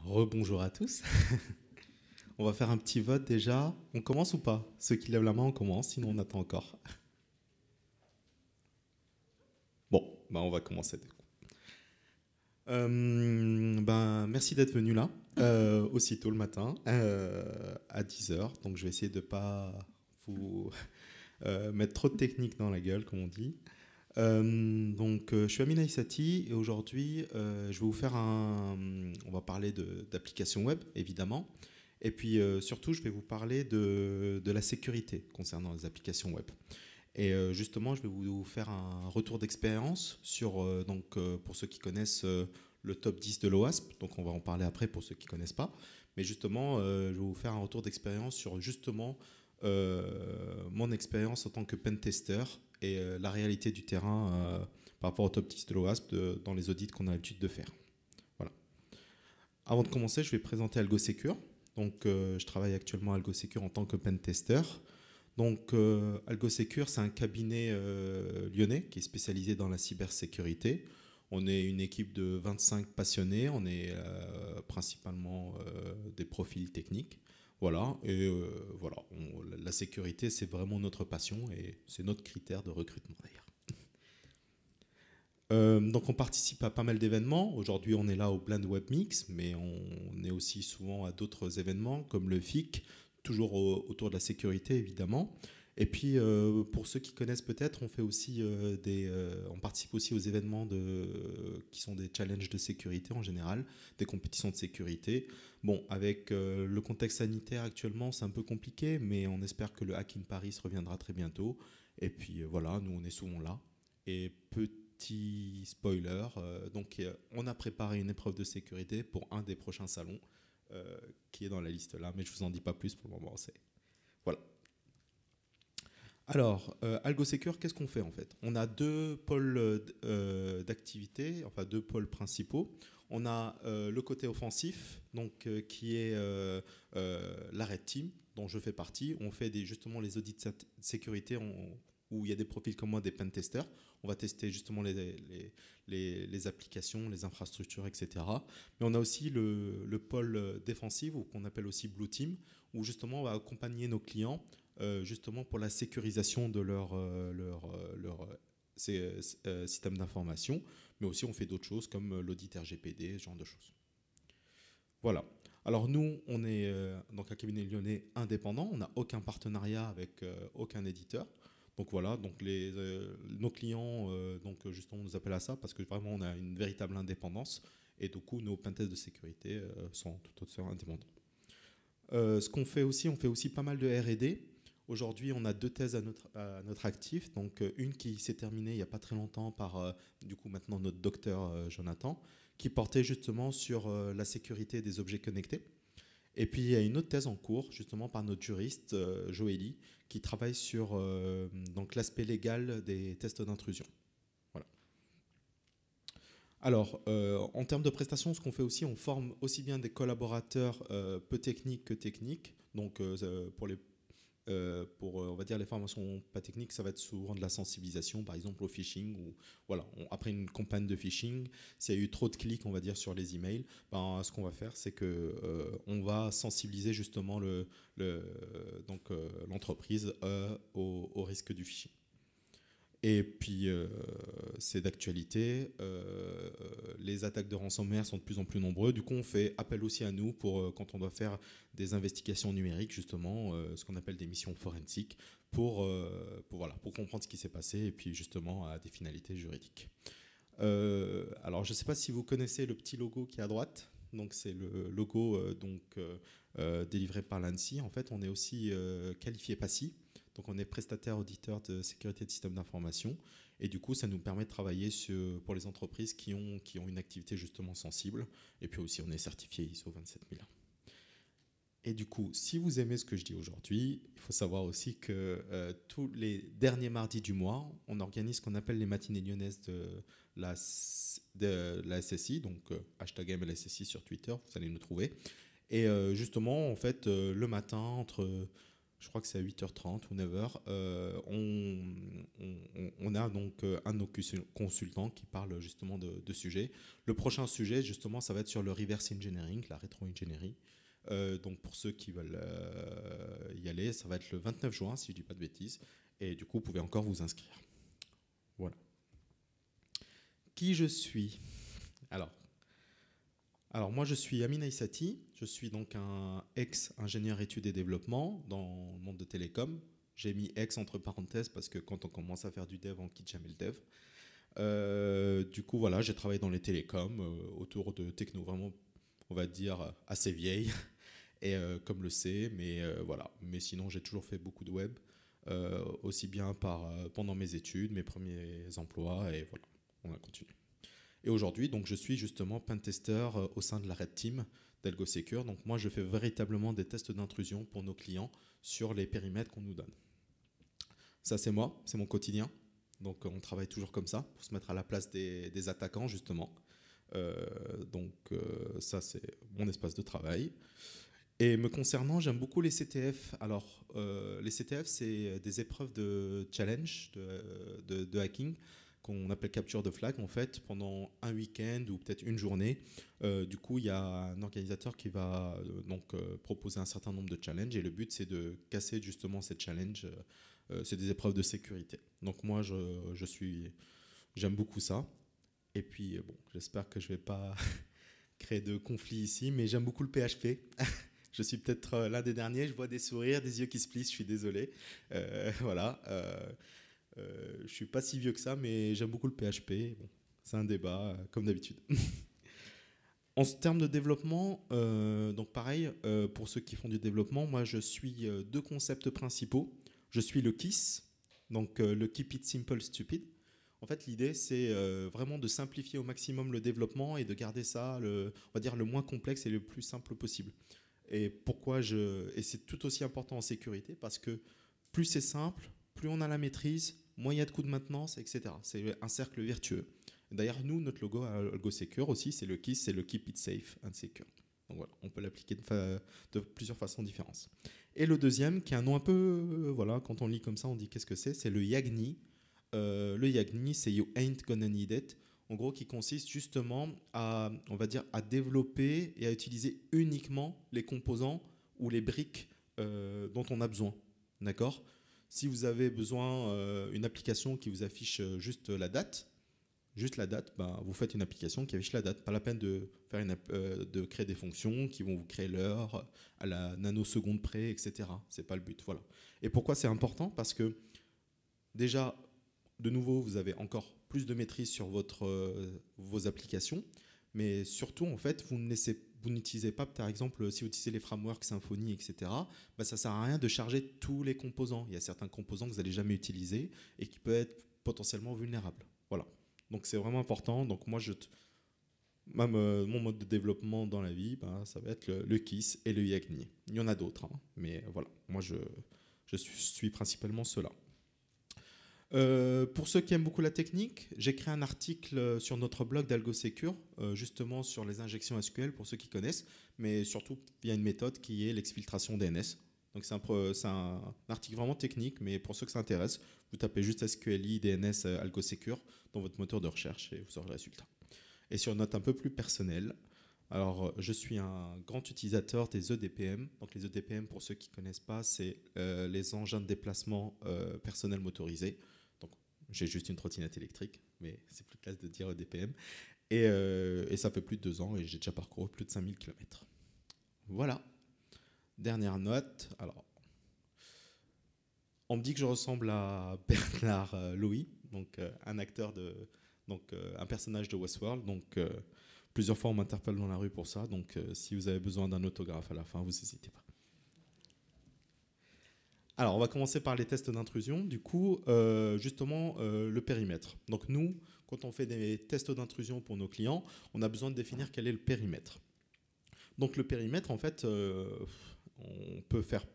Rebonjour à tous. On va faire un petit vote déjà. On commence ou pas? Ceux qui lèvent la main, on commence, sinon on attend encore. Bon, bah on va commencer. Merci d'être venu là, aussitôt le matin, à 10 heures. Donc je vais essayer de pas vous mettre trop de technique dans la gueule, comme on dit. Je suis Amina Issati et aujourd'hui, je vais vous faire on va parler d'applications web, évidemment. Et puis surtout, je vais vous parler de la sécurité concernant les applications web. Et justement, je vais vous faire un retour d'expérience sur, pour ceux qui connaissent le top 10 de l'OASP. Donc on va en parler après pour ceux qui ne connaissent pas. Mais justement, je vais vous faire un retour d'expérience sur justement mon expérience en tant que pentester et la réalité du terrain par rapport au top 10 de l'OASP dans les audits qu'on a l'habitude de faire. Voilà. Avant de commencer, je vais présenter AlgoSecure. Je travaille actuellement à AlgoSecure en tant que pentester. AlgoSecure, c'est un cabinet lyonnais qui est spécialisé dans la cybersécurité. On est une équipe de 25 passionnés. On est principalement des profils techniques. Voilà. Et voilà, la sécurité, c'est vraiment notre passion et c'est notre critère de recrutement d'ailleurs. On participe à pas mal d'événements. Aujourd'hui, on est là au Blend Web Mix, mais on est aussi souvent à d'autres événements comme le FIC, toujours autour de la sécurité évidemment. Et puis, pour ceux qui connaissent peut-être, on fait aussi on participe aussi aux événements qui sont des challenges de sécurité en général, des compétitions de sécurité. Bon, avec le contexte sanitaire actuellement, c'est un peu compliqué, mais on espère que le Hack in Paris reviendra très bientôt. Et puis voilà, nous on est souvent là. Et petit spoiler, on a préparé une épreuve de sécurité pour un des prochains salons qui est dans la liste là, mais je vous en dis pas plus pour le moment. Voilà. Alors, AlgoSecure, qu'est-ce qu'on fait en fait? On a deux pôles d'activité, enfin deux pôles principaux. On a le côté offensif, qui est la Red Team, dont je fais partie. On fait justement les audits de sécurité où il y a des profils comme moi, des pentesters. On va tester justement les applications, les infrastructures, etc. Mais on a aussi le pôle défensif, ou qu'on appelle aussi Blue Team, où justement on va accompagner nos clients justement pour la sécurisation de leur système d'information, mais aussi on fait d'autres choses comme l'audit RGPD, ce genre de choses. Voilà. Alors nous, on est donc un cabinet lyonnais indépendant, on n'a aucun partenariat avec aucun éditeur. Donc voilà, nos clients justement nous appellent à ça parce que vraiment on a une véritable indépendance et du coup nos pentests de sécurité sont tout aussi indépendants. Ce qu'on fait aussi, on fait aussi pas mal de R&D. Aujourd'hui, on a deux thèses à notre actif. Donc, une qui s'est terminée il n'y a pas très longtemps par, du coup, maintenant notre docteur Jonathan, qui portait justement sur la sécurité des objets connectés. Et puis, il y a une autre thèse en cours, justement, par notre juriste, Joélie, qui travaille sur l'aspect légal des tests d'intrusion. Voilà. Alors, en termes de prestations, ce qu'on fait aussi, on forme aussi bien des collaborateurs peu techniques que techniques. Donc, pour on va dire les formations pas techniques, ça va être souvent de la sensibilisation, par exemple au phishing, ou voilà, après une campagne de phishing, s'il y a eu trop de clics, on va dire, sur les emails, ce qu'on va faire, c'est que on va sensibiliser justement l'entreprise au risque du phishing. Et puis, c'est d'actualité. Les attaques de ransomware sont de plus en plus nombreuses. Du coup, on fait appel aussi à nous pour quand on doit faire des investigations numériques, justement, ce qu'on appelle des missions forensiques, pour comprendre ce qui s'est passé et puis justement à des finalités juridiques. Alors, je ne sais pas si vous connaissez le petit logo qui est à droite. Donc, c'est le logo délivré par l'ANSSI. En fait, on est aussi qualifié PASSI. Donc on est prestataire auditeur de sécurité de système d'information et du coup ça nous permet de travailler pour les entreprises qui ont une activité justement sensible et puis aussi on est certifié ISO 27001. Et du coup, si vous aimez ce que je dis aujourd'hui, il faut savoir aussi que tous les derniers mardis du mois, on organise ce qu'on appelle les matinées lyonnaises de la SSI, donc hashtag MLSSI sur Twitter, vous allez nous trouver. Et justement, en fait, le matin, entre je crois que c'est à 8h30 ou 9h, on a donc un de nos consultants qui parle justement de sujets. Le prochain sujet, justement, ça va être sur le reverse engineering, la rétro-ingénierie. Donc pour ceux qui veulent y aller, ça va être le 29 juin, si je ne dis pas de bêtises. Et du coup, vous pouvez encore vous inscrire. Voilà. Qui je suis ? Alors moi, je suis Amin Aissati. Je suis donc un ex-ingénieur études et développement dans le monde de télécom. J'ai mis ex entre parenthèses parce que quand on commence à faire du dev, on quitte jamais le dev. Du coup, voilà, j'ai travaillé dans les télécoms autour de techno vraiment, on va dire, assez vieilles. Et comme le C, mais voilà. Mais sinon, j'ai toujours fait beaucoup de web, aussi bien pendant mes études, mes premiers emplois, et voilà, on a continué. Et aujourd'hui, donc, je suis justement pentester au sein de la Red Team d'AlgoSecure. Donc moi, je fais véritablement des tests d'intrusion pour nos clients sur les périmètres qu'on nous donne. Ça, c'est moi, c'est mon quotidien. Donc on travaille toujours comme ça, pour se mettre à la place des attaquants, justement. Ça, c'est mon espace de travail. Et me concernant, j'aime beaucoup les CTF. Alors, les CTF, c'est des épreuves de challenge, de hacking, qu'on appelle capture de flag, en fait, pendant un week-end ou peut-être une journée. Du coup, il y a un organisateur qui va proposer un certain nombre de challenges, et le but, c'est de casser justement ces challenges. C'est des épreuves de sécurité. Donc moi, j'aime beaucoup ça. Et puis, bon, j'espère que je ne vais pas créer de conflit ici, mais j'aime beaucoup le PHP. Je suis peut-être l'un des derniers, je vois des sourires, des yeux qui se plissent, je suis désolé. Voilà. Je ne suis pas si vieux que ça, mais j'aime beaucoup le PHP. Bon, c'est un débat, comme d'habitude. En termes de développement, donc pareil, pour ceux qui font du développement, moi je suis deux concepts principaux. Je suis le KISS, donc le Keep It Simple Stupid. En fait, l'idée, c'est vraiment de simplifier au maximum le développement et de garder ça, on va dire, le moins complexe et le plus simple possible. Et c'est tout aussi important en sécurité parce que plus c'est simple, plus on a la maîtrise, moins il y a de coûts de maintenance, etc. C'est un cercle vertueux. D'ailleurs, nous, notre logo à AlgoSecure aussi, c'est le KISS, c'est le Keep It Safe and Secure. Donc voilà, on peut l'appliquer de plusieurs façons différentes. Et le deuxième, qui a un nom un peu, voilà, quand on lit comme ça, on dit qu'est-ce que c'est le YAGNI. Le YAGNI, c'est You Ain't Gonna Need It. En gros, qui consiste justement à, on va dire, à développer et à utiliser uniquement les composants ou les briques dont on a besoin. D'accord ? Si vous avez besoin d'une application qui vous affiche juste la date, ben, vous faites une application qui affiche la date. Pas la peine de créer des fonctions qui vont vous créer l'heure à la nanoseconde près, etc. C'est pas le but. Voilà. Et pourquoi c'est important ? Parce que déjà, de nouveau, vous avez encore plus de maîtrise sur vos applications, mais surtout, en fait, vous n'utilisez pas, par exemple, si vous utilisez les frameworks Symfony, etc., bah, ça ne sert à rien de charger tous les composants. Il y a certains composants que vous n'allez jamais utiliser et qui peuvent être potentiellement vulnérables. Voilà. Donc, c'est vraiment important. Donc, moi, mon mode de développement dans la vie, bah, ça va être le KISS et le YAGNI. Il y en a d'autres, hein, mais voilà. Moi, je suis principalement ceux-là. Pour ceux qui aiment beaucoup la technique, j'ai créé un article sur notre blog d'AlgoSecure, justement sur les injections SQL, pour ceux qui connaissent, mais surtout via une méthode qui est l'exfiltration DNS. Donc c'est un article vraiment technique, mais pour ceux que ça intéresse, vous tapez juste SQLi DNS AlgoSecure dans votre moteur de recherche et vous aurez le résultat. Et sur une note un peu plus personnelle, alors je suis un grand utilisateur des EDPM. Donc les EDPM, pour ceux qui ne connaissent pas, c'est les engins de déplacement personnel motorisés. J'ai juste une trottinette électrique, mais c'est plus classe de dire EDPM. Et ça fait plus de 2 ans et j'ai déjà parcouru plus de 5000 km. Voilà. Dernière note. Alors, on me dit que je ressemble à Bernard Louis, donc un acteur un personnage de Westworld. Donc, plusieurs fois on m'interpelle dans la rue pour ça. Donc, si vous avez besoin d'un autographe à la fin, vous n'hésitez pas. Alors, on va commencer par les tests d'intrusion. Du coup, justement, le périmètre. Donc, nous, quand on fait des tests d'intrusion pour nos clients, on a besoin de définir quel est le périmètre. Donc, le périmètre, en fait, on peut faire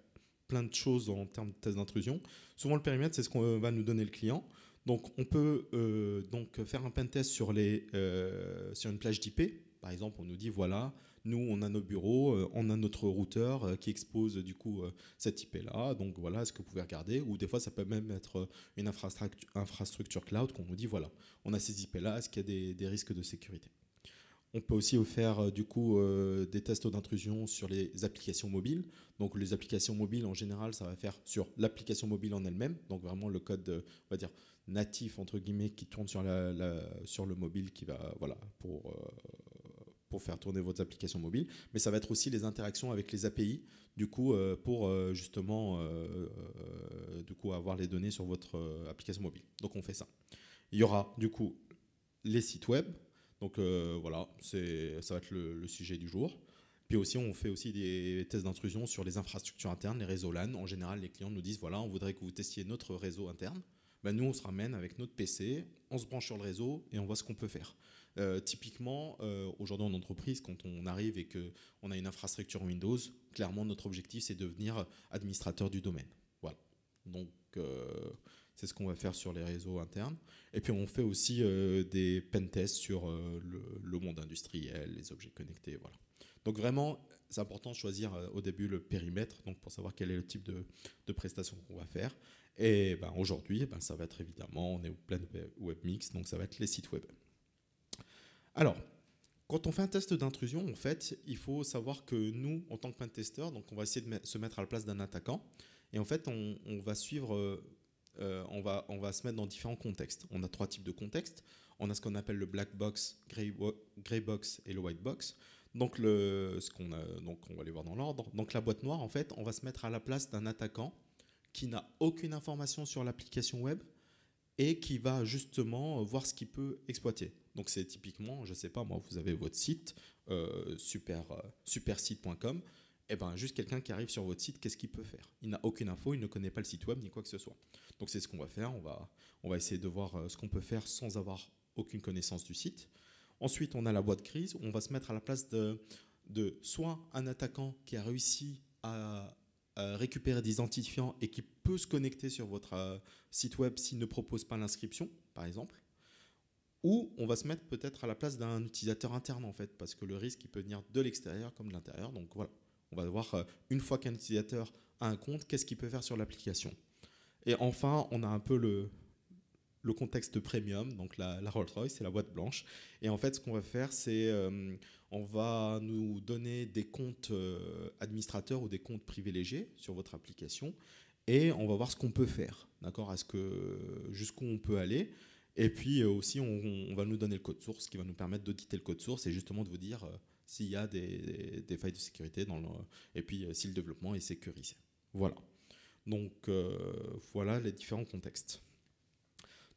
plein de choses en termes de tests d'intrusion. Souvent, le périmètre, c'est ce qu'on va nous donner le client. Donc, on peut faire un pentest sur une plage d'IP. Par exemple, on nous dit, voilà, nous, on a nos bureaux, on a notre routeur qui expose du coup cette IP-là. Donc voilà, est-ce que vous pouvez regarder? Ou des fois, ça peut même être une infrastructure cloud qu'on nous dit, voilà, on a ces IP-là, est-ce qu'il y a des risques de sécurité? On peut aussi faire du coup des tests d'intrusion sur les applications mobiles. Donc les applications mobiles en général, ça va faire sur l'application mobile en elle-même, donc vraiment le code, on va dire natif entre guillemets qui tourne sur sur le mobile qui va voilà pour faire tourner votre application mobile. Mais ça va être aussi les interactions avec les API du coup pour justement du coup avoir les données sur votre application mobile. Donc on fait ça. Il y aura du coup les sites web. Donc voilà, ça va être le sujet du jour. Puis aussi, on fait aussi des tests d'intrusion sur les infrastructures internes, les réseaux LAN. En général, les clients nous disent, voilà, on voudrait que vous testiez notre réseau interne. Ben, nous, on se ramène avec notre PC, on se branche sur le réseau et on voit ce qu'on peut faire. Typiquement, aujourd'hui en entreprise, quand on arrive et qu'on a une infrastructure Windows, clairement, notre objectif, c'est de devenir administrateur du domaine. Voilà. Donc, c'est ce qu'on va faire sur les réseaux internes. Et puis on fait aussi des pentests sur le monde industriel, les objets connectés. Voilà. Donc vraiment, c'est important de choisir au début le périmètre donc pour savoir quel est le type de prestation qu'on va faire. Et ben, aujourd'hui, ben, ça va être évidemment, on est au plein web mix, donc ça va être les sites web. Alors, quand on fait un test d'intrusion, en fait, il faut savoir que nous, en tant que pentester, donc on va essayer de se mettre à la place d'un attaquant. Et en fait, on va suivre... on va se mettre dans différents contextes. On a 3 types de contextes. On a ce qu'on appelle le black box, gray box et le white box. Donc, donc on va les voir dans l'ordre. Donc la boîte noire, en fait, on va se mettre à la place d'un attaquant qui n'a aucune information sur l'application web et qui va justement voir ce qu'il peut exploiter. Donc c'est typiquement, je ne sais pas moi, vous avez votre site, supersite.com, et ben juste quelqu'un qui arrive sur votre site, qu'est-ce qu'il peut faire? Il n'a aucune info, il ne connaît pas le site web ni quoi que ce soit. Donc c'est ce qu'on va faire, on va essayer de voir ce qu'on peut faire sans avoir aucune connaissance du site. Ensuite, on a la boîte grise, où on va se mettre à la place de soit un attaquant qui a réussi à récupérer des identifiants et qui peut se connecter sur votre site web s'il ne propose pas l'inscription, par exemple. Ou on va se mettre peut-être à la place d'un utilisateur interne, en fait, parce que le risque, il peut venir de l'extérieur comme de l'intérieur. Donc voilà, on va voir, une fois qu'un utilisateur a un compte, qu'est-ce qu'il peut faire sur l'application. Et enfin, on a un peu le contexte premium, donc la Rolls-Royce, c'est la boîte blanche. Et en fait, ce qu'on va faire, c'est on va nous donner des comptes administrateurs ou des comptes privilégiés sur votre application et on va voir ce qu'on peut faire, d'accord, jusqu'où on peut aller. Et puis aussi, on va nous donner le code source qui va nous permettre d'auditer le code source et justement de vous dire s'il y a des failles de sécurité et puis si le développement est sécurisé. Voilà. Donc, voilà les différents contextes.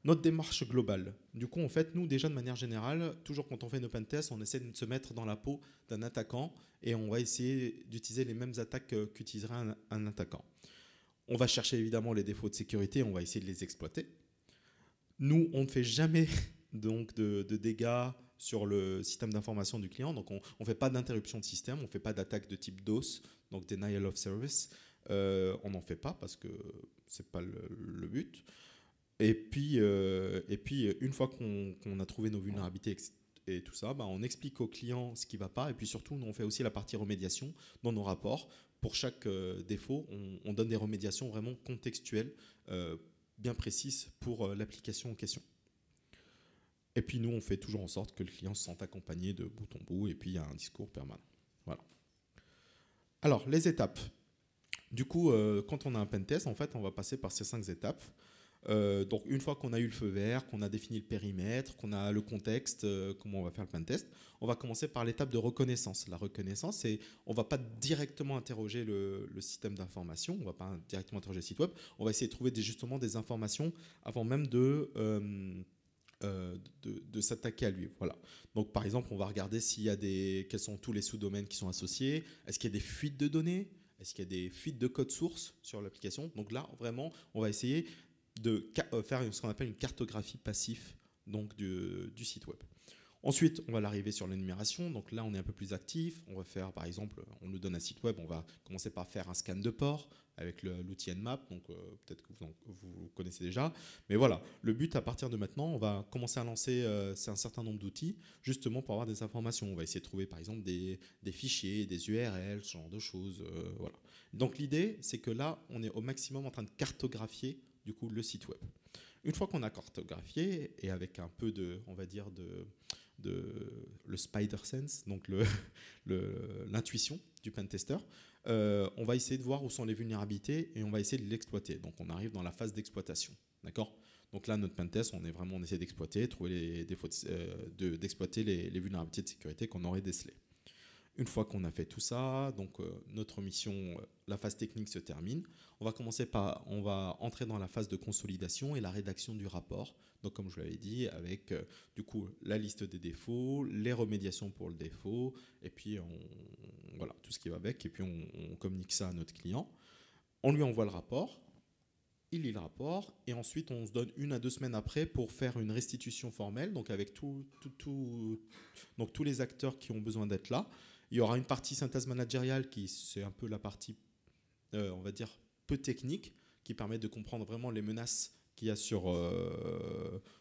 Notre démarche globale. Du coup, en fait, nous, déjà de manière générale, toujours quand on fait une open test, on essaie de se mettre dans la peau d'un attaquant et on va essayer d'utiliser les mêmes attaques qu'utiliserait un attaquant. On va chercher évidemment les défauts de sécurité, on va essayer de les exploiter. Nous, on ne fait jamais donc, de dégâts sur le système d'information du client, donc on ne fait pas d'interruption de système, on ne fait pas d'attaque de type DOS, donc Denial of Service. On n'en fait pas parce que ce n'est pas le but. Et puis, une fois qu'on a trouvé nos vulnérabilités et tout ça, bah, on explique au client ce qui ne va pas. Et puis surtout, nous, on fait aussi la partie remédiation dans nos rapports. Pour chaque défaut, on donne des remédiations vraiment contextuelles, bien précises pour l'application en question. Et puis nous, on fait toujours en sorte que le client se sente accompagné de bout en bout. Et puis, il y a un discours permanent. Voilà. Alors, les étapes. Du coup, quand on a un pentest, en fait, on va passer par ces 5 étapes. Donc une fois qu'on a eu le feu vert, qu'on a défini le périmètre, qu'on a le contexte, comment on va faire le pentest, on va commencer par l'étape de reconnaissance. La reconnaissance, c'est on ne va pas directement interroger le système d'information, on ne va pas directement interroger le site web, on va essayer de trouver justement des informations avant même de s'attaquer à lui. Voilà. Donc par exemple, on va regarder quels sont tous les sous-domaines qui sont associés, est-ce qu'il y a des fuites de données, est-ce qu'il y a des fuites de code source sur l'application. Donc là, vraiment, on va essayer de faire ce qu'on appelle une cartographie passive donc du site web. Ensuite, on va l'arriver sur l'énumération. Donc là, on est un peu plus actif. On va faire, par exemple, on nous donne un site web. On va commencer par faire un scan de port avec l'outil Nmap. Donc peut-être que vous connaissez déjà. Mais voilà, le but à partir de maintenant, on va commencer à lancer un certain nombre d'outils justement pour avoir des informations. On va essayer de trouver, par exemple, des fichiers, des URL, ce genre de choses. Voilà. Donc l'idée, c'est que là, on est au maximum en train de cartographier du coup le site web. Une fois qu'on a cartographié et avec un peu de, on va dire, le spider sense, donc l'intuition du pentester, on va essayer de voir où sont les vulnérabilités et on va essayer de l'exploiter. Donc on arrive dans la phase d'exploitation, d'accord? Donc là, notre pentest, on essaie d'exploiter, trouver les défauts, d'exploiter les vulnérabilités de sécurité qu'on aurait décelées. Une fois qu'on a fait tout ça, donc notre mission, la phase technique se termine. On va entrer dans la phase de consolidation et la rédaction du rapport. Donc comme je vous l'avais dit, avec du coup la liste des défauts, les remédiations pour le défaut, et puis voilà tout ce qui va avec. Et puis on communique ça à notre client. On lui envoie le rapport. Il lit le rapport et ensuite on se donne 1 à 2 semaines après pour faire une restitution formelle, donc avec donc tous les acteurs qui ont besoin d'être là. Il y aura une partie synthèse managériale qui c'est un peu la partie, on va dire, peu technique, qui permet de comprendre vraiment les menaces qu'il y a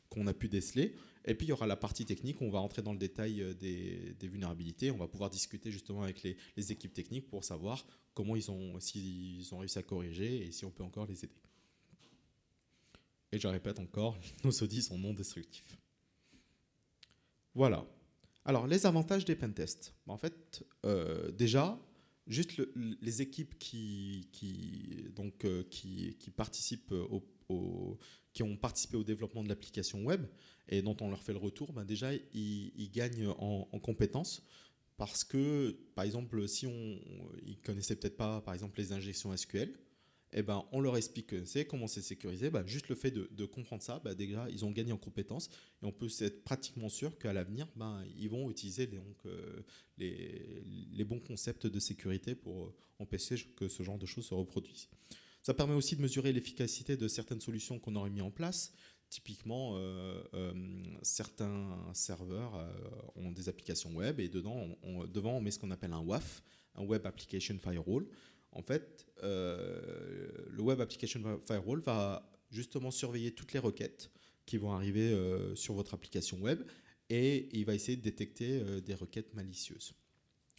qu'on a pu déceler. Et puis il y aura la partie technique où on va entrer dans le détail des vulnérabilités. On va pouvoir discuter justement avec les équipes techniques pour savoir s'ils ont réussi à corriger et si on peut encore les aider. Et je répète encore, nos audits sont non destructifs. Voilà. Alors, les avantages des pentests. En fait, déjà, juste les équipes qui participent qui ont participé au développement de l'application web et dont on leur fait le retour, ben déjà, ils gagnent en compétences. Parce que, par exemple, si ils ne connaissaient peut-être pas, par exemple, les injections SQL, eh ben, on leur explique comment c'est sécurisé. Ben, juste le fait de comprendre ça, ben, déjà, ils ont gagné en compétences et on peut être pratiquement sûr qu'à l'avenir, ben, ils vont utiliser les bons concepts de sécurité pour empêcher que ce genre de choses se reproduisent. Ça permet aussi de mesurer l'efficacité de certaines solutions qu'on aurait mis en place. Typiquement, certains serveurs ont des applications web et devant on met ce qu'on appelle un WAF, un Web Application Firewall. En fait, le Web Application Firewall va justement surveiller toutes les requêtes qui vont arriver sur votre application web et il va essayer de détecter des requêtes malicieuses.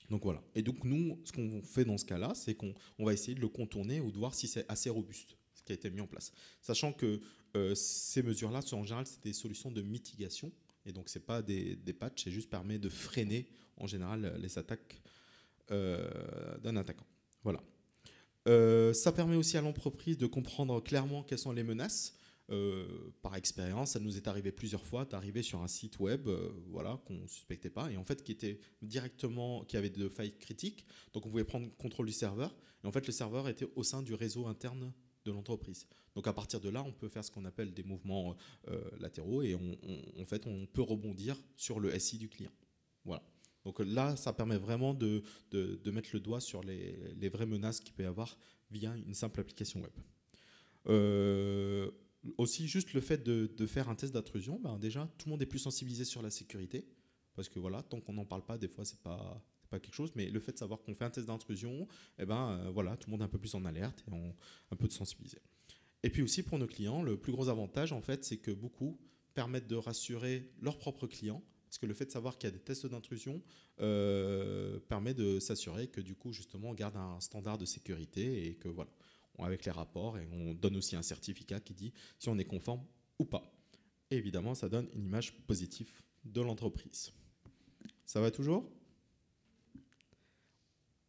Donc voilà. Et donc nous, ce qu'on fait dans ce cas-là, c'est qu'on va essayer de le contourner ou de voir si c'est assez robuste, ce qui a été mis en place. Sachant que ces mesures-là, en général, c'est des solutions de mitigation. Et donc, ce n'est pas des patchs, c'est juste permet de freiner, en général, les attaques d'un attaquant. Voilà. Ça permet aussi à l'entreprise de comprendre clairement quelles sont les menaces. Par expérience, ça nous est arrivé plusieurs fois d'arriver sur un site web voilà, qu'on ne suspectait pas et en fait qui avait de failles critiques. Donc on pouvait prendre contrôle du serveur et en fait le serveur était au sein du réseau interne de l'entreprise. Donc à partir de là, on peut faire ce qu'on appelle des mouvements latéraux et en fait on peut rebondir sur le SI du client. Voilà. Donc là, ça permet vraiment de mettre le doigt sur les vraies menaces qu'il peut y avoir via une simple application web. Aussi, juste le fait de faire un test d'intrusion, ben déjà, tout le monde est plus sensibilisé sur la sécurité. Parce que voilà, tant qu'on n'en parle pas, des fois, c'est pas quelque chose. Mais le fait de savoir qu'on fait un test d'intrusion, eh ben, voilà, tout le monde est un peu plus en alerte et un peu de sensibilisé. Et puis aussi, pour nos clients, le plus gros avantage, en fait, c'est que beaucoup permettent de rassurer leurs propres clients. Parce que le fait de savoir qu'il y a des tests d'intrusion permet de s'assurer que du coup, justement, on garde un standard de sécurité et que voilà, avec les rapports, et on donne aussi un certificat qui dit si on est conforme ou pas. Et évidemment, ça donne une image positive de l'entreprise. Ça va toujours?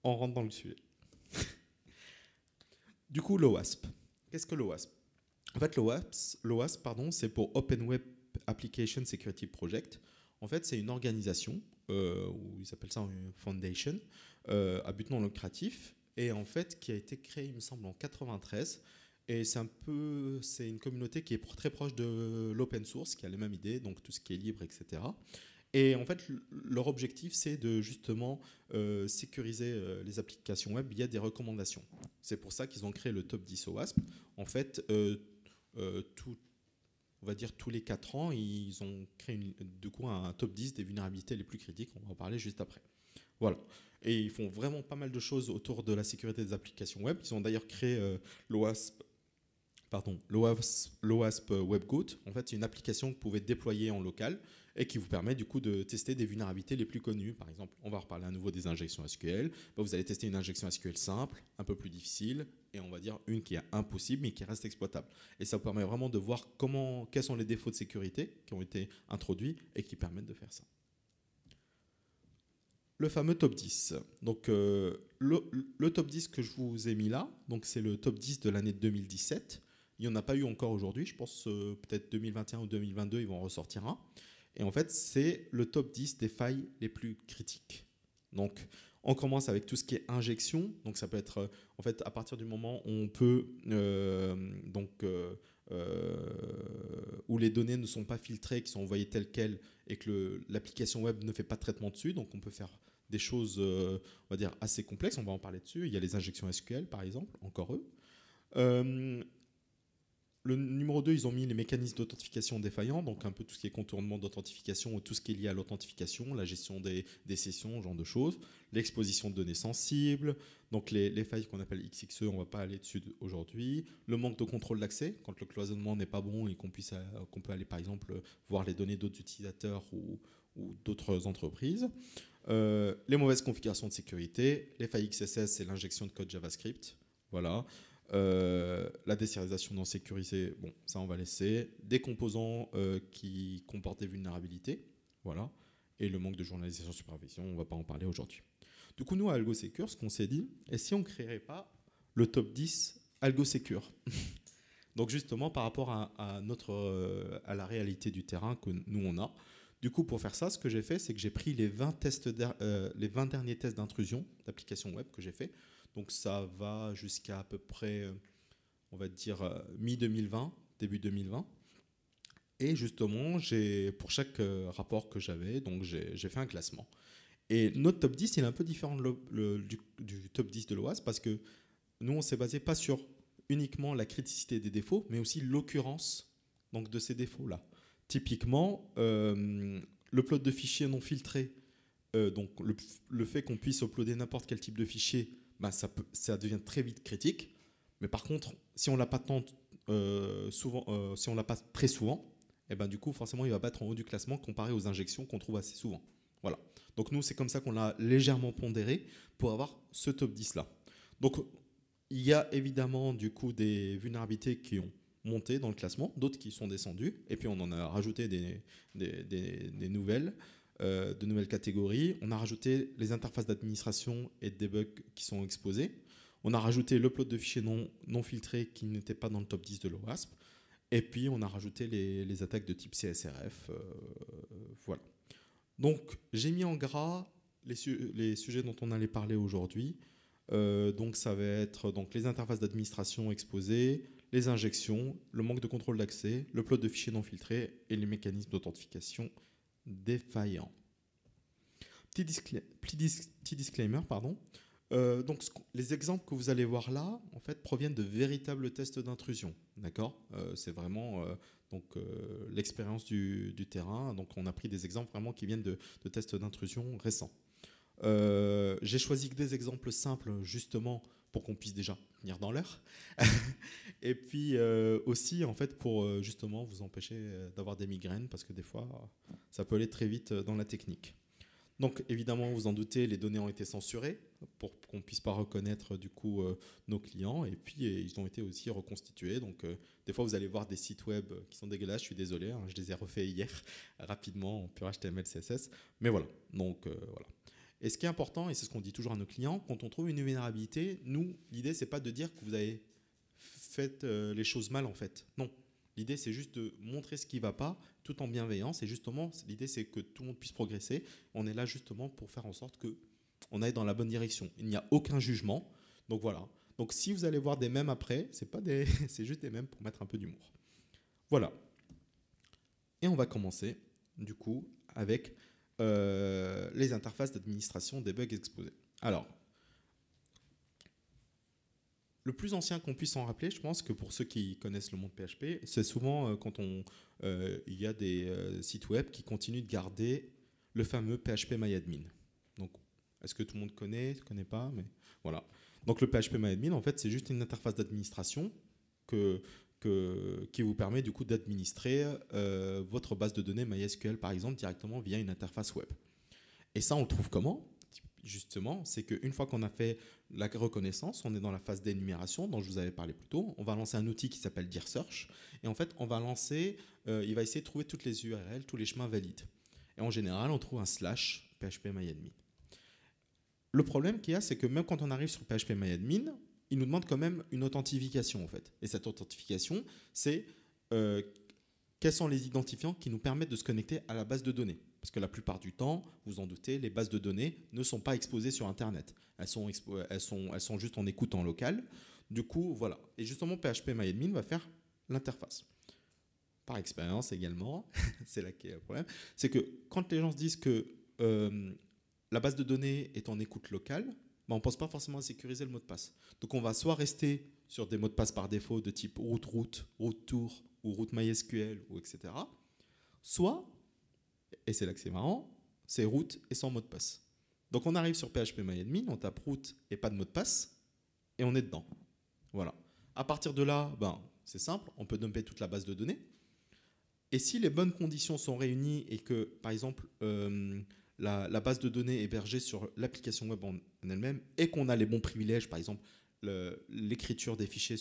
On rentre dans le sujet. Du coup, l'OWASP. Qu'est-ce que l'OWASP? En fait, l'OWASP, c'est pour Open Web Application Security Project. En fait, c'est une organisation, ou ils appellent ça une foundation, à but non lucratif, et en fait, qui a été créée, il me semble, en 93. Et c'est une communauté qui est très proche de l'open source, qui a les mêmes idées, donc tout ce qui est libre, etc. Et en fait, leur objectif, c'est de justement sécuriser les applications web via des recommandations. C'est pour ça qu'ils ont créé le Top 10 OWASP. En fait, on va dire tous les 4 ans, ils ont créé du coup un top 10 des vulnérabilités les plus critiques. On va en parler juste après. Voilà. Et ils font vraiment pas mal de choses autour de la sécurité des applications web. Ils ont d'ailleurs créé l'OWASP, l'OWASP WebGoat. En fait, c'est une application que vous pouvez déployer en local et qui vous permet du coup de tester des vulnérabilités les plus connues. Par exemple, on va reparler à nouveau des injections SQL. Vous allez tester une injection SQL simple, un peu plus difficile, et on va dire une qui est impossible mais qui reste exploitable. Et ça vous permet vraiment de voir quels sont les défauts de sécurité qui ont été introduits et qui permettent de faire ça. Le fameux top 10. Donc, le top 10 que je vous ai mis là, c'est le top 10 de l'année 2017. Il n'y en a pas eu encore aujourd'hui. Je pense peut-être 2021 ou 2022, ils vont en ressortir un. Et en fait, c'est le top 10 des failles les plus critiques. Donc, on commence avec tout ce qui est injection. Donc, ça peut être, en fait, à partir du moment où on peut, où les données ne sont pas filtrées, qui sont envoyées telles quelles, et que l'application web ne fait pas de traitement dessus. Donc, on peut faire des choses, on va dire, assez complexes. On va en parler dessus. Il y a les injections SQL, par exemple, encore eux. Le numéro 2, ils ont mis les mécanismes d'authentification défaillants, donc un peu tout ce qui est contournement d'authentification, ou tout ce qui est lié à l'authentification, la gestion des sessions, ce genre de choses, l'exposition de données sensibles, donc les failles qu'on appelle XXE, on ne va pas aller dessus aujourd'hui, le manque de contrôle d'accès, quand le cloisonnement n'est pas bon et qu'on peut aller par exemple voir les données d'autres utilisateurs ou d'autres entreprises, les mauvaises configurations de sécurité, les failles XSS, c'est l'injection de code JavaScript, voilà. La désérialisation non sécurisée, bon, ça on va laisser. Des composants qui comportent des vulnérabilités, voilà. Et le manque de journalisation et supervision, on ne va pas en parler aujourd'hui. Du coup, nous, à AlgoSecure, ce qu'on s'est dit, et si on ne créerait pas le top 10 AlgoSecure? Donc justement, par rapport à la réalité du terrain que nous, on a. Du coup, pour faire ça, ce que j'ai fait, c'est que j'ai pris les 20 derniers tests d'intrusion d'applications web que j'ai fait. Donc ça va jusqu'à à peu près, on va dire, mi-2020, début 2020. Et justement, pour chaque rapport que j'avais, donc j'ai fait un classement. Et notre top 10, il est un peu différent du top 10 de l'OAS parce que nous, on s'est basé pas sur uniquement la criticité des défauts, mais aussi l'occurrence donc, de ces défauts-là. Typiquement, le plot de fichiers non filtré, donc le fait qu'on puisse uploader n'importe quel type de fichier, ça devient très vite critique. Mais par contre, si on l'a pas si on l'a pas très souvent, et du coup, forcément, il va battre en haut du classement comparé aux injections qu'on trouve assez souvent. Voilà. Donc nous, c'est comme ça qu'on l'a légèrement pondéré pour avoir ce top 10 là. Donc il y a évidemment du coup des vulnérabilités qui ont monté dans le classement, d'autres qui sont descendues, et puis on en a rajouté des nouvelles. De nouvelles catégories. On a rajouté les interfaces d'administration et de debug qui sont exposées. On a rajouté l'upload de fichiers non filtrés qui n'étaient pas dans le top 10 de l'OWASP. Et puis, on a rajouté les attaques de type CSRF. Voilà. Donc, j'ai mis en gras les sujets dont on allait parler aujourd'hui. Donc, ça va être les interfaces d'administration exposées, les injections, le manque de contrôle d'accès, l'upload de fichiers non filtrés et les mécanismes d'authentification défaillant. Petit disclaimer, pardon. Donc, les exemples que vous allez voir là, en fait, proviennent de véritables tests d'intrusion. D'accord ? C'est vraiment l'expérience du terrain. Donc, on a pris des exemples vraiment qui viennent de tests d'intrusion récents. J'ai choisi que des exemples simples, justement, pour qu'on puisse déjà venir dans l'heure. Et puis aussi, en fait, pour justement vous empêcher d'avoir des migraines, parce que des fois, ça peut aller très vite dans la technique. Donc, évidemment, vous en doutez, les données ont été censurées pour qu'on ne puisse pas reconnaître du coup nos clients. Et puis, ils ont été aussi reconstitués. Donc, des fois, vous allez voir des sites web qui sont dégueulasses. Je suis désolé, hein, je les ai refaits hier rapidement en pur HTML, CSS. Mais voilà. Donc, voilà. Et ce qui est important, et c'est ce qu'on dit toujours à nos clients, quand on trouve une vulnérabilité, nous, l'idée, c'est pas de dire que vous avez fait les choses mal, en fait. Non. L'idée, c'est juste de montrer ce qui ne va pas, tout en bienveillance. Et justement, l'idée, c'est que tout le monde puisse progresser. On est là justement pour faire en sorte qu'on aille dans la bonne direction. Il n'y a aucun jugement. Donc voilà. Donc si vous allez voir des mèmes après, c'est juste des mèmes pour mettre un peu d'humour. Voilà. Et on va commencer, du coup, avec les interfaces d'administration des bugs exposés. Alors, le plus ancien qu'on puisse en rappeler, je pense que pour ceux qui connaissent le monde PHP, c'est souvent quand il y a des sites web qui continuent de garder le fameux PHP-MyAdmin. Donc, est-ce que tout le monde connaît pas, mais voilà. Donc, le PHP-MyAdmin, en fait, c'est juste une interface d'administration qui vous permet du coup d'administrer votre base de données MySQL, par exemple, directement via une interface web. Et ça, on le trouve comment ? Justement, c'est qu'une fois qu'on a fait la reconnaissance, on est dans la phase d'énumération dont je vous avais parlé plus tôt. On va lancer un outil qui s'appelle DirSearch. Et en fait, on va lancer, il va essayer de trouver toutes les URL, tous les chemins valides. Et en général, on trouve un / php-myadmin. Le problème qu'il y a, c'est que même quand on arrive sur php-myadmin, il nous demande quand même une authentification en fait. Et cette authentification, c'est quels sont les identifiants qui nous permettent de se connecter à la base de données. Parce que la plupart du temps, vous en doutez, les bases de données ne sont pas exposées sur Internet. Elles sont juste en écoute en local. Du coup, voilà. Et justement, php-myadmin va faire l'interface. Par expérience également, c'est là qu'il y a le problème, c'est que quand les gens se disent que la base de données est en écoute locale, on ne pense pas forcément à sécuriser le mot de passe. Donc on va soit rester sur des mots de passe par défaut de type root tour ou root MySQL ou etc. Soit, et c'est là que c'est marrant, c'est root et sans mot de passe. Donc on arrive sur php-myadmin, on tape root et pas de mot de passe et on est dedans. Voilà. À partir de là, c'est simple, on peut dumper toute la base de données. Et si les bonnes conditions sont réunies et que, par exemple, la base de données est hébergée sur l'application web en elle-même et qu'on a les bons privilèges, par exemple, l'écriture des fichiers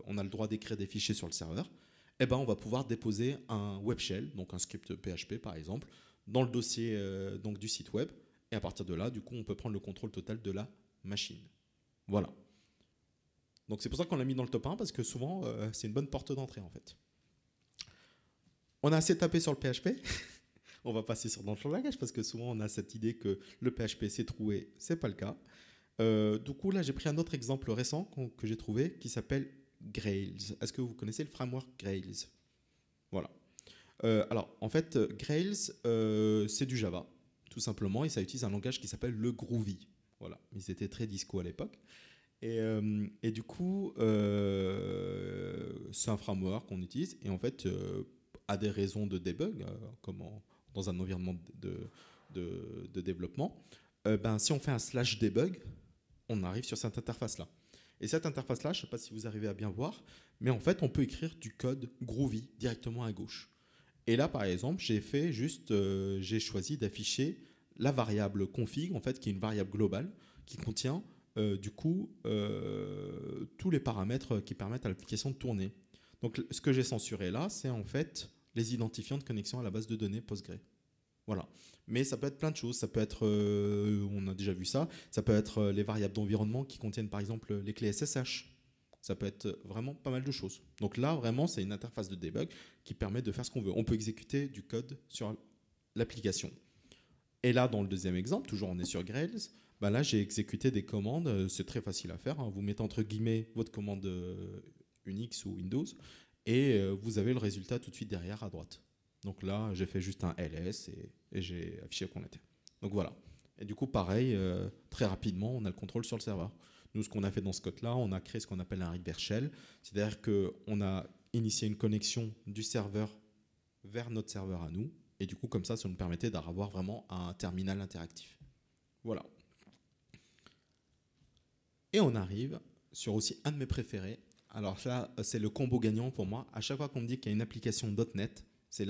on a le droit d'écrire des fichiers sur le serveur, on va pouvoir déposer un web shell, donc un script PHP par exemple, dans le dossier du site web. Et à partir de là, du coup, on peut prendre le contrôle total de la machine. Voilà. Donc c'est pour ça qu'on l'a mis dans le top 1, parce que souvent, c'est une bonne porte d'entrée en fait. On a assez tapé sur le PHP. On va passer sur dans le langage parce que souvent on a cette idée que le PHP c'est troué, c'est pas le cas. Du coup là j'ai pris un autre exemple récent que j'ai trouvé qui s'appelle Grails. Est-ce que vous connaissez le framework Grails? Voilà. Alors en fait Grails c'est du Java tout simplement et ça utilise un langage qui s'appelle le Groovy. Voilà. Ils étaient très disco à l'époque. Et du coup c'est un framework qu'on utilise et en fait à des raisons de debug comme dans un environnement de développement, si on fait un / debug, on arrive sur cette interface-là. Et cette interface-là, je ne sais pas si vous arrivez à bien voir, mais en fait, on peut écrire du code Groovy directement à gauche. Et là, par exemple, j'ai choisi d'afficher la variable config, en fait, qui est une variable globale, qui contient tous les paramètres qui permettent à l'application de tourner. Donc, ce que j'ai censuré là, c'est en fait les identifiants de connexion à la base de données Postgre. Voilà. Mais ça peut être plein de choses. Ça peut être, on a déjà vu ça, ça peut être les variables d'environnement qui contiennent par exemple les clés SSH. Ça peut être vraiment pas mal de choses. Donc là, vraiment, c'est une interface de debug qui permet de faire ce qu'on veut. On peut exécuter du code sur l'application. Et là, dans le deuxième exemple, toujours on est sur Grails, là j'ai exécuté des commandes. C'est très facile à faire. Vous mettez entre guillemets votre commande Unix ou Windows et vous avez le résultat tout de suite derrière à droite. Donc là, j'ai fait juste un ls et j'ai affiché qu'on était. Donc voilà. Et du coup, pareil, très rapidement, on a le contrôle sur le serveur. Nous, ce qu'on a fait dans ce code-là, on a créé ce qu'on appelle un reverse shell. C'est-à-dire qu'on a initié une connexion du serveur vers notre serveur à nous. Et du coup, comme ça nous permettait d'avoir vraiment un terminal interactif. Voilà. Et on arrive sur aussi un de mes préférés. Alors là, c'est le combo gagnant pour moi. À chaque fois qu'on me dit qu'il y a une application .NET, c'est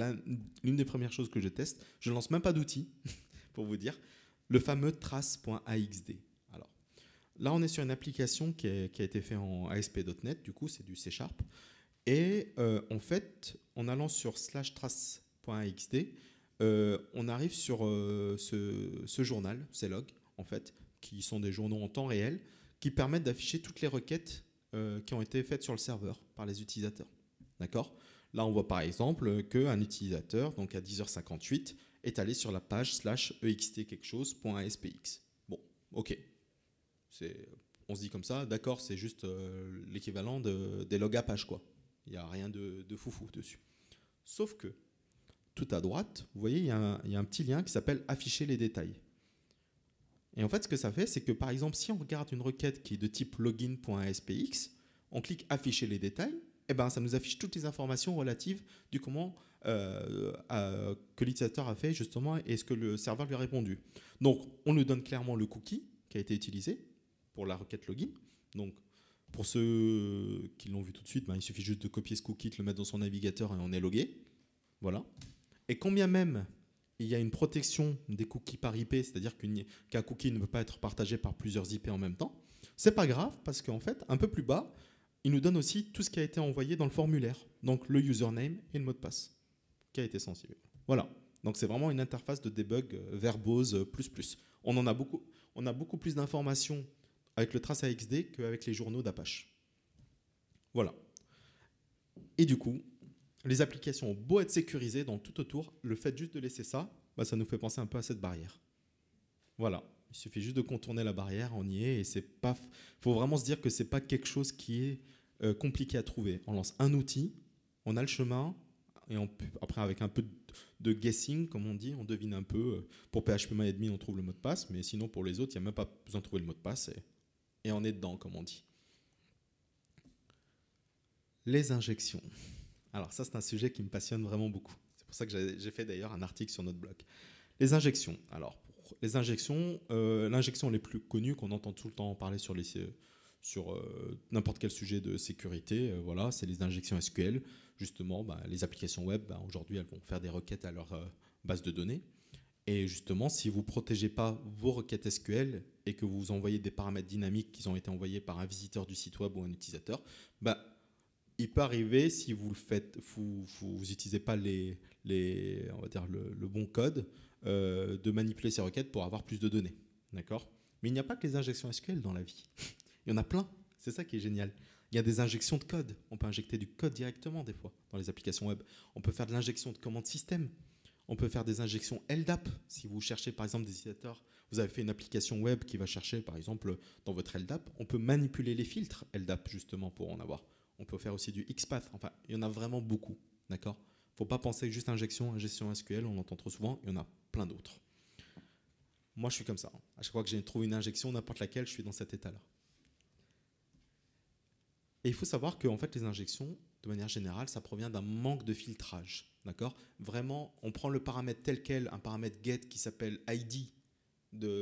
l'une des premières choses que je teste. Je ne lance même pas d'outils, pour vous dire. Le fameux trace.axd. Alors, là, on est sur une application qui a été faite en ASP.NET. Du coup, c'est du C#. Et en fait, en allant sur /trace.axd, on arrive sur ce journal, ces logs, en fait, qui sont des journaux en temps réel, qui permettent d'afficher toutes les requêtes qui ont été faites sur le serveur par les utilisateurs. D'accord ? Là, on voit par exemple qu'un utilisateur, donc à 10h58, est allé sur la page /ext quelque chose.aspx. Bon, ok. On se dit comme ça, d'accord, c'est juste l'équivalent des logs Apache, quoi. Il n'y a rien de foufou dessus. Sauf que, tout à droite, vous voyez, il y a un petit lien qui s'appelle « Afficher les détails ». Et en fait, ce que ça fait, c'est que par exemple, si on regarde une requête qui est de type login.aspx, on clique afficher les détails, et ben, ça nous affiche toutes les informations relatives du comment que l'utilisateur a fait justement et ce que le serveur lui a répondu. Donc, on nous donne clairement le cookie qui a été utilisé pour la requête login. Donc, pour ceux qui l'ont vu tout de suite, ben, il suffit juste de copier ce cookie, de le mettre dans son navigateur et on est logué. Voilà. Et quand bien même il y a une protection des cookies par IP, c'est-à-dire qu'un cookie ne peut pas être partagé par plusieurs IP en même temps, c'est pas grave parce qu'en fait, un peu plus bas, il nous donne aussi tout ce qui a été envoyé dans le formulaire, donc le username et le mot de passe qui a été sensible. Voilà. Donc c'est vraiment une interface de debug verbose plus. On a beaucoup plus d'informations avec le trace AXD qu'avec les journaux d'Apache. Voilà. Et du coup, les applications ont beau être sécurisées dans tout autour, le fait juste de laisser ça, bah, ça nous fait penser un peu à cette barrière. Voilà. Il suffit juste de contourner la barrière, on y est, et c'est pas. Faut vraiment se dire que c'est pas quelque chose qui est compliqué à trouver. On lance un outil, on a le chemin, et après avec un peu de guessing, comme on dit, on devine un peu. Pour PHP-MyAdmin, on trouve le mot de passe, mais sinon pour les autres, il n'y a même pas besoin de trouver le mot de passe, et on est dedans, comme on dit. Les injections. Alors ça, c'est un sujet qui me passionne vraiment beaucoup. C'est pour ça que j'ai fait d'ailleurs un article sur notre blog. Les injections. Alors, pour les injections, l'injection les plus connue qu'on entend tout le temps parler sur n'importe quel sujet de sécurité, voilà, c'est les injections SQL. Justement, les applications web, aujourd'hui, elles vont faire des requêtes à leur base de données. Et justement, si vous ne protégez pas vos requêtes SQL et que vous envoyez des paramètres dynamiques qui ont été envoyés par un visiteur du site web ou un utilisateur, il peut arriver, si vous le faites, vous n'utilisez pas on va dire le bon code, de manipuler ces requêtes pour avoir plus de données. D'accord ? Mais il n'y a pas que les injections SQL dans la vie. Il y en a plein. C'est ça qui est génial. Il y a des injections de code. On peut injecter du code directement des fois dans les applications web. On peut faire de l'injection de commandes système. On peut faire des injections LDAP. Si vous cherchez par exemple des utilisateurs, vous avez fait une application web qui va chercher par exemple dans votre LDAP, on peut manipuler les filtres LDAP justement pour en avoir. On peut faire aussi du XPath. Enfin, il y en a vraiment beaucoup. D'accord ? Il ne faut pas penser que juste injection SQL, on l'entend trop souvent. Il y en a plein d'autres. Moi, je suis comme ça. À chaque fois que j'ai trouvé une injection, n'importe laquelle, je suis dans cet état-là. Et il faut savoir que en fait, les injections, de manière générale, ça provient d'un manque de filtrage. D'accord ? Vraiment, on prend le paramètre tel quel, un paramètre get qui s'appelle ID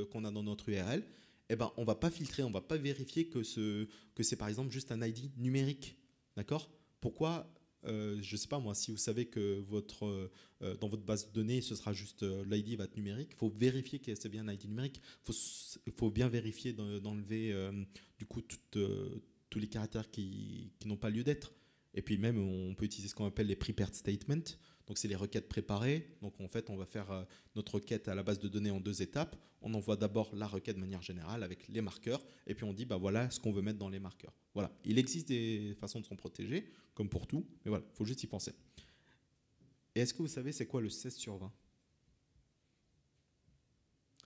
qu'on a dans notre URL. On ne va pas filtrer, on ne va pas vérifier que c'est par exemple juste un ID numérique. D'accord ? Pourquoi je ne sais pas moi, si vous savez que dans votre base de données, ce sera juste l'ID va être numérique, il faut vérifier que c'est bien un ID numérique. Il faut bien vérifier d'enlever du coup tous les caractères qui n'ont pas lieu d'être. Et puis même, on peut utiliser ce qu'on appelle les prepared statements. Donc, c'est les requêtes préparées. Donc, en fait, on va faire notre requête à la base de données en 2 étapes. On envoie d'abord la requête de manière générale avec les marqueurs. Et puis, on dit, voilà ce qu'on veut mettre dans les marqueurs. Voilà. Il existe des façons de s'en protéger, comme pour tout. Mais voilà, il faut juste y penser. Et est-ce que vous savez, c'est quoi le 16/20 ?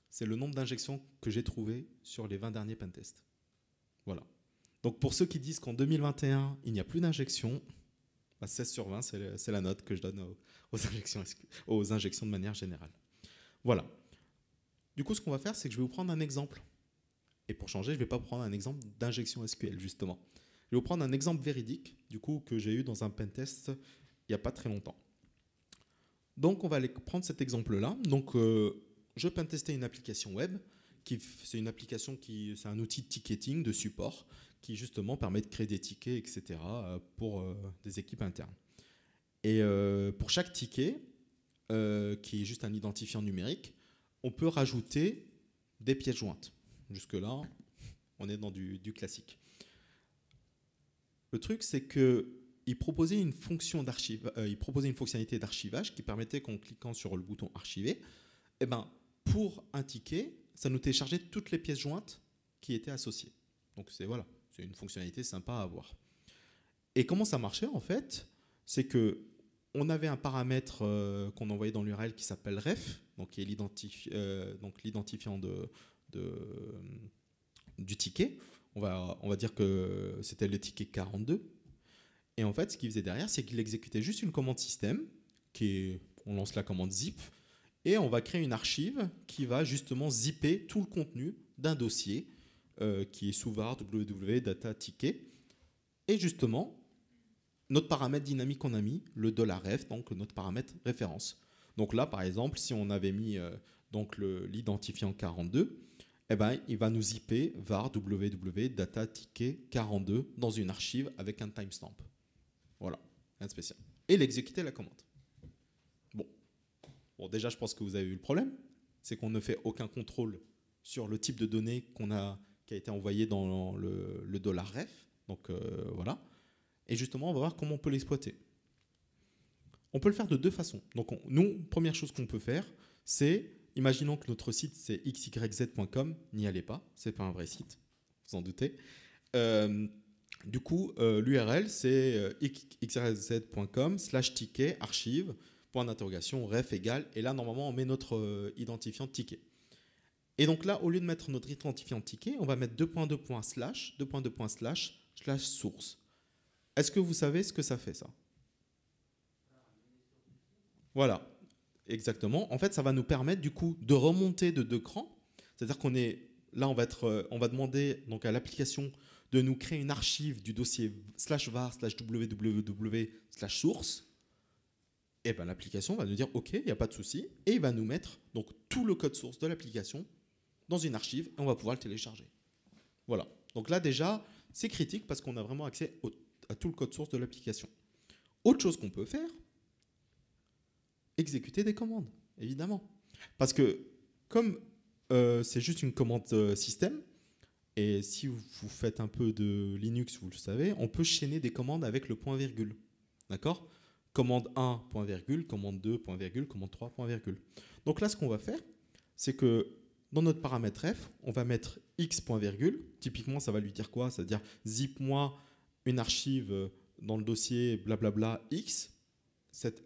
C'est le nombre d'injections que j'ai trouvé sur les 20 derniers pentests. Voilà. Donc, pour ceux qui disent qu'en 2021, il n'y a plus d'injections, 16/20, c'est la note que je donne aux injections de manière générale. Voilà. Du coup, ce qu'on va faire, c'est que je vais vous prendre un exemple. Et pour changer, je ne vais pas prendre un exemple d'injection SQL, justement. Je vais vous prendre un exemple véridique, du coup, que j'ai eu dans un pentest il n'y a pas très longtemps. Donc, on va aller prendre cet exemple-là. Donc, je pentestais une application web. C'est une application c'est un outil de ticketing, de support, qui justement permet de créer des tickets, etc. pour des équipes internes. Et pour chaque ticket, qui est juste un identifiant numérique, on peut rajouter des pièces jointes. Jusque-là, on est dans du classique. Le truc, c'est qu'il proposait une fonctionnalité d'archivage qui permettait qu'en cliquant sur le bouton archiver, pour un ticket, ça nous téléchargeait toutes les pièces jointes qui étaient associées. Donc c'est une fonctionnalité sympa à avoir. Et comment ça marchait en fait ? C'est qu'on avait un paramètre qu'on envoyait dans l'URL qui s'appelle ref, donc qui est l'identifiant du ticket. On va dire que c'était le ticket 42. Et en fait, ce qu'il faisait derrière, c'est qu'il exécutait juste une commande système, on lance la commande zip, Et on va créer une archive qui va justement zipper tout le contenu d'un dossier qui est sous var www data ticket. Et justement, notre paramètre dynamique qu'on a mis, le $ref, donc notre paramètre référence. Donc là, par exemple, si on avait mis donc l'identifiant 42, eh ben, il va nous zipper var www data ticket 42 dans une archive avec un timestamp. Voilà, rien de spécial. Et l'exécuter la commande. Bon, déjà, je pense que vous avez eu le problème. C'est qu'on ne fait aucun contrôle sur le type de données qui a été envoyé dans le $ref. Donc voilà. Et justement, on va voir comment on peut l'exploiter. On peut le faire de deux façons. Donc nous, première chose qu'on peut faire, c'est, imaginons que notre site c'est xyz.com, n'y allez pas, c'est pas un vrai site, vous en doutez. Du coup, l'URL c'est xyz.com/ticket archive point d'interrogation ref égale, et là normalement on met notre identifiant ticket. Et donc là, au lieu de mettre notre identifiant ticket, on va mettre :/source. Est-ce que vous savez ce que ça fait, ça? Voilà, exactement. En fait, ça va nous permettre du coup de remonter de 2 crans. C'est-à-dire qu'on est là, on va demander donc à l'application de nous créer une archive du dossier /var/www/source. Et ben l'application va nous dire OK, il n'y a pas de souci, et il va nous mettre donc tout le code source de l'application dans une archive et on va pouvoir le télécharger. Voilà. Donc là déjà, c'est critique parce qu'on a vraiment accès à tout le code source de l'application. Autre chose qu'on peut faire, exécuter des commandes, évidemment. Parce que comme c'est juste une commande système, et si vous faites un peu de Linux, vous le savez, on peut chaîner des commandes avec le point virgule. D'accord ? Commande 1, point virgule, commande 2, point virgule, commande 3, point virgule. Donc là, ce qu'on va faire, c'est que dans notre paramètre f, on va mettre x, point virgule. Typiquement, ça va lui dire quoi? Ça veut dire zip-moi une archive dans le dossier blablabla x.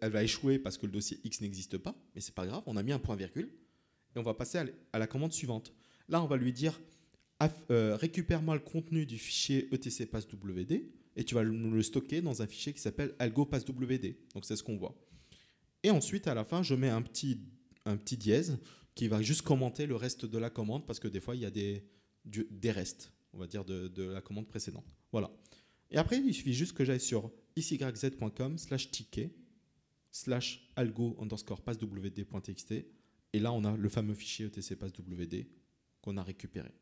Elle va échouer parce que le dossier x n'existe pas, mais c'est pas grave, on a mis un point virgule. Et on va passer à la commande suivante. Là, on va lui dire récupère-moi le contenu du fichier etc passwd et tu vas le stocker dans un fichier qui s'appelle algo passwd. Donc c'est ce qu'on voit. Et ensuite, à la fin, je mets un petit dièse qui va juste commenter le reste de la commande parce que des fois, il y a des restes, on va dire, de la commande précédente. Voilà. Et après, il suffit juste que j'aille sur xyz.com/ticket/algo_passwd.txt et là, on a le fameux fichier etc passwd qu'on a récupéré.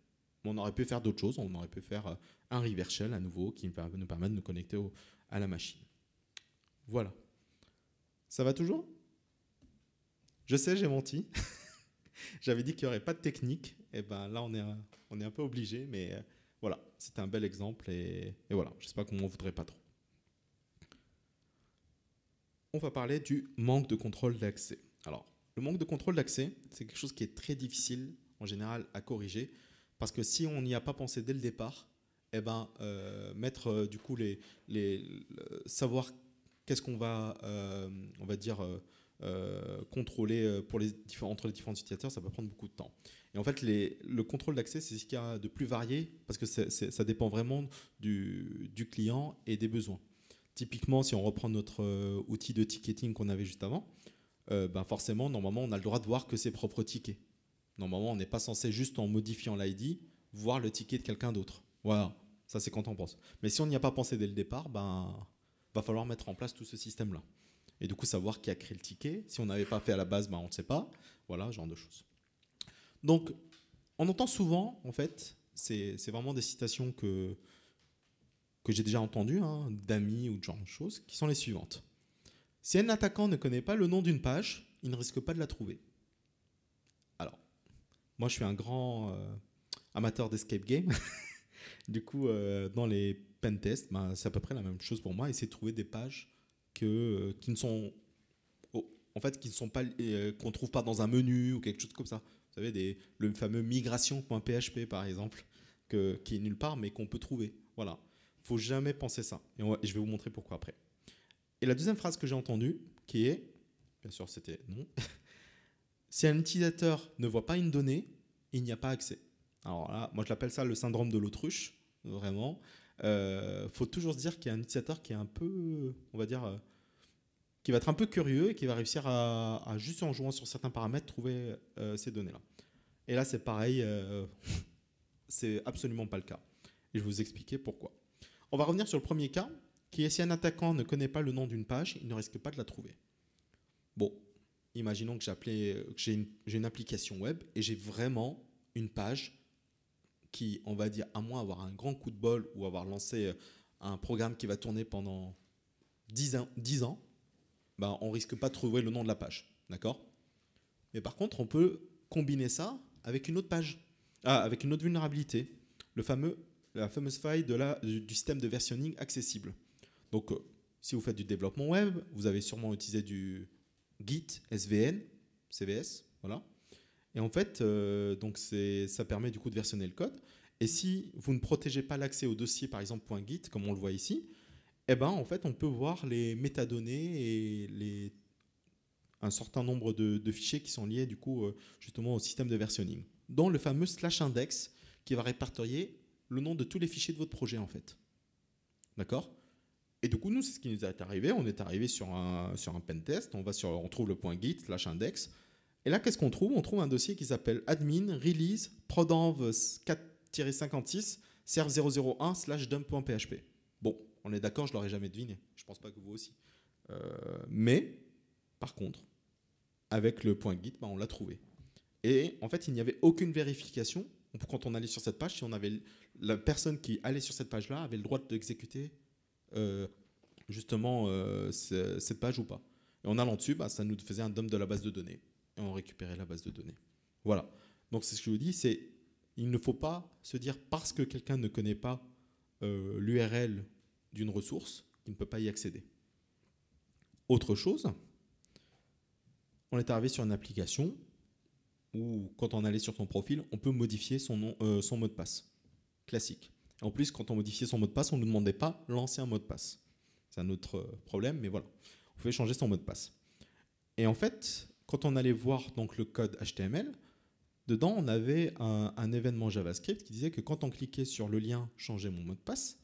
On aurait pu faire d'autres choses, on aurait pu faire un reverse shell à nouveau qui nous permet de nous connecter à la machine. Voilà. Ça va toujours? Je sais, j'ai menti. J'avais dit qu'il n'y aurait pas de technique. Et ben là, on est un peu obligé, mais voilà, c'était un bel exemple et voilà, j'espère qu'on m'en voudrait pas trop. On va parler du manque de contrôle d'accès. Alors, le manque de contrôle d'accès, c'est quelque chose qui est très difficile en général à corriger. Parce que si on n'y a pas pensé dès le départ, eh ben, mettre du coup savoir qu'est-ce qu'on va, on va dire, contrôler entre les différents utilisateurs, ça peut prendre beaucoup de temps. Et en fait, le contrôle d'accès, c'est ce qu'il y a de plus varié parce que ça dépend vraiment du client et des besoins. Typiquement, si on reprend notre outil de ticketing qu'on avait juste avant, ben forcément, normalement, on a le droit de voir que ses propres tickets. Normalement, on n'est pas censé juste en modifiant l'ID voir le ticket de quelqu'un d'autre. Voilà, ça c'est quand on pense. Mais si on n'y a pas pensé dès le départ, ben va falloir mettre en place tout ce système-là. Et du coup, savoir qui a créé le ticket. Si on n'avait pas fait à la base, ben on ne sait pas. Voilà, ce genre de choses. Donc, on entend souvent, en fait, c'est vraiment des citations que j'ai déjà entendues, hein, d'amis ou de genre de choses, qui sont les suivantes. Si un attaquant ne connaît pas le nom d'une page, il ne risque pas de la trouver. Alors, moi, je suis un grand amateur d'escape game. Du coup, dans les pentests, ben, c'est à peu près la même chose pour moi. Essayer de trouver des pages qui ne sont, en fait, qui ne sont pas, qu'on trouve pas dans un menu ou quelque chose comme ça. Vous savez, le fameux migration.php par exemple, qui est nulle part, mais qu'on peut trouver. Voilà. Faut jamais penser ça. Et je vais vous montrer pourquoi après. Et la deuxième phrase que j'ai entendue, qui est, bien sûr, c'était non. Si un utilisateur ne voit pas une donnée, il n'y a pas accès. Alors là, moi je l'appelle ça le syndrome de l'autruche, vraiment. Faut toujours se dire qu'il y a un utilisateur qui est un peu, on va dire, qui va être un peu curieux et qui va réussir à juste en jouant sur certains paramètres, trouver ces données-là. Et là, c'est pareil, c'est absolument pas le cas. Et je vais vous expliquer pourquoi. On va revenir sur le premier cas, qui est si un attaquant ne connaît pas le nom d'une page, il ne risque pas de la trouver. Bon, imaginons que j'ai une application web et j'ai vraiment une page qui, on va dire, à moins avoir un grand coup de bol ou avoir lancé un programme qui va tourner pendant 10 ans, ben, on ne risque pas de trouver le nom de la page. D'accord ? Mais par contre, on peut combiner ça avec une autre page, avec une autre vulnérabilité, la fameuse faille du système de versionning accessible. Donc, si vous faites du développement web, vous avez sûrement utilisé du Git, SVN, CVS, voilà. Et en fait, donc ça permet du coup de versionner le code. Et si vous ne protégez pas l'accès au dossier, par exemple .git, comme on le voit ici, eh ben, en fait, on peut voir les métadonnées et un certain nombre de fichiers qui sont liés du coup justement au système de versionning, dont le fameux /index qui va répertorier le nom de tous les fichiers de votre projet en fait. D'accord ? Et du coup, nous, c'est ce qui nous est arrivé. On est arrivé sur un pentest. On trouve le .git /index. Et là, qu'est-ce qu'on trouve ? On trouve un dossier qui s'appelle admin release prodenv 4-56 serve 001 /dump.php. Bon, on est d'accord, je ne l'aurais jamais deviné. Je ne pense pas que vous aussi. Mais, par contre, avec le .git, ben, on l'a trouvé. Et en fait, il n'y avait aucune vérification. Quand on allait sur cette page, si on avait la personne qui allait sur cette page-là avait le droit d'exécuter justement cette page ou pas. Et en allant dessus, bah, ça nous faisait un dump de la base de données. Et on récupérait la base de données. Voilà. Donc c'est ce que je vous dis, il ne faut pas se dire parce que quelqu'un ne connaît pas l'URL d'une ressource qu'il ne peut pas y accéder. Autre chose, on est arrivé sur une application où quand on allait sur son profil, on peut modifier son mot de passe. Classique. En plus, quand on modifiait son mot de passe, on ne nous demandait pas l'ancien mot de passe. C'est un autre problème, mais voilà. On pouvait changer son mot de passe. Et en fait, quand on allait voir donc, le code HTML, dedans, on avait un événement JavaScript qui disait que quand on cliquait sur le lien « Changer mon mot de passe »,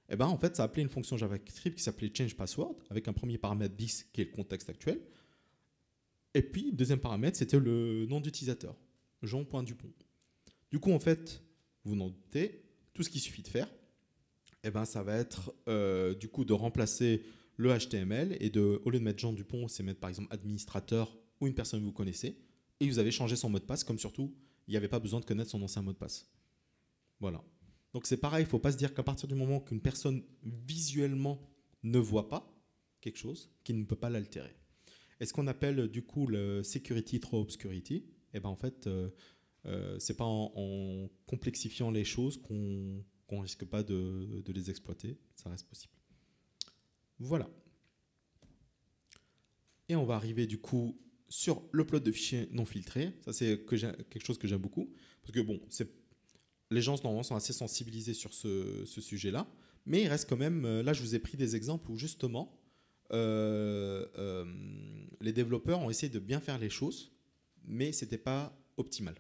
eh ben, en fait, ça appelait une fonction JavaScript qui s'appelait « Change Password » avec un premier paramètre 10 qui est le contexte actuel. Et puis, le deuxième paramètre, c'était le nom d'utilisateur, Jean.Dupont. Du coup, en fait, vous n'en doutez, tout ce qu'il suffit de faire, eh ben, ça va être du coup de remplacer le HTML et au lieu de mettre Jean Dupont, c'est mettre par exemple administrateur ou une personne que vous connaissez et vous avez changé son mot de passe comme surtout il n'y avait pas besoin de connaître son ancien mot de passe. Voilà. Donc c'est pareil, il ne faut pas se dire qu'à partir du moment qu'une personne visuellement ne voit pas quelque chose, qu'il ne peut pas l'altérer. Et ce qu'on appelle du coup le security through obscurity, eh ben, en fait, c'est pas en complexifiant les choses qu'on ne risque pas de les exploiter, ça reste possible. Voilà. Et on va arriver du coup sur l'upload de fichiers non filtrés. Ça, c'est quelque chose que j'aime beaucoup. Parce que bon, les gens normalement sont assez sensibilisés sur ce sujet-là. Mais il reste quand même, là je vous ai pris des exemples où justement les développeurs ont essayé de bien faire les choses, mais ce n'était pas optimal.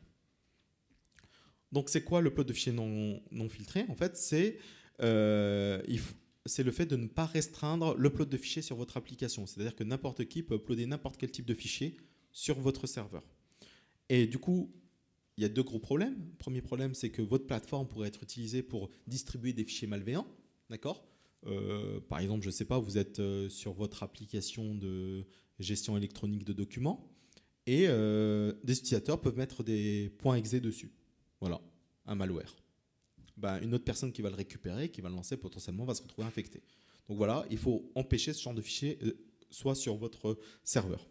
Donc c'est quoi l'upload de fichiers non filtrés ? En fait, c'est le fait de ne pas restreindre l'upload de fichiers sur votre application. C'est-à-dire que n'importe qui peut uploader n'importe quel type de fichier sur votre serveur. Et du coup, il y a deux gros problèmes. Le premier problème, c'est que votre plateforme pourrait être utilisée pour distribuer des fichiers malveillants. D'accord ? Par exemple, je ne sais pas, vous êtes sur votre application de gestion électronique de documents et des utilisateurs peuvent mettre des .exe dessus. Voilà, un malware. Ben, une autre personne qui va le récupérer, qui va le lancer potentiellement, va se retrouver infectée. Donc voilà, il faut empêcher ce genre de fichier soit sur votre serveur.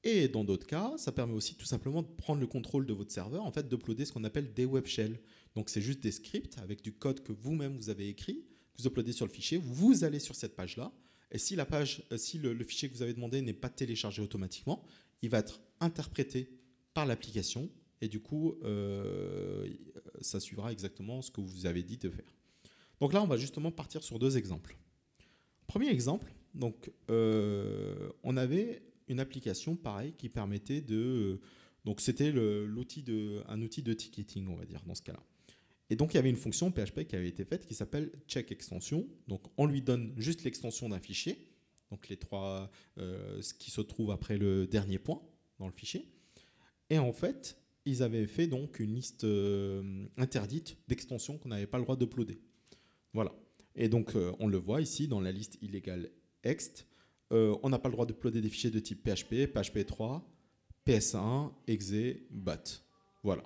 Et dans d'autres cas, ça permet aussi tout simplement de prendre le contrôle de votre serveur, en fait, d'uploader ce qu'on appelle des web shells. Donc c'est juste des scripts avec du code que vous-même vous avez écrit, que vous uploadez sur le fichier, vous allez sur cette page-là, et si le fichier que vous avez demandé n'est pas téléchargé automatiquement, il va être interprété par l'application. Et du coup, ça suivra exactement ce que vous avez dit de faire. Donc là, on va justement partir sur deux exemples. Premier exemple, donc, on avait une application pareil qui permettait de... donc c'était un outil de ticketing, on va dire, dans ce cas-là. Et donc, il y avait une fonction PHP qui avait été faite qui s'appelle check extension. Donc, on lui donne juste l'extension d'un fichier. donc les trois, ce qui se trouve après le dernier point dans le fichier. Et en fait, ils avaient fait donc une liste interdite d'extensions qu'on n'avait pas le droit d'uploader. Voilà. Et donc, on le voit ici dans la liste illégale ext. On n'a pas le droit d'uploader des fichiers de type PHP, PHP3, PS1, exe, bat. Voilà.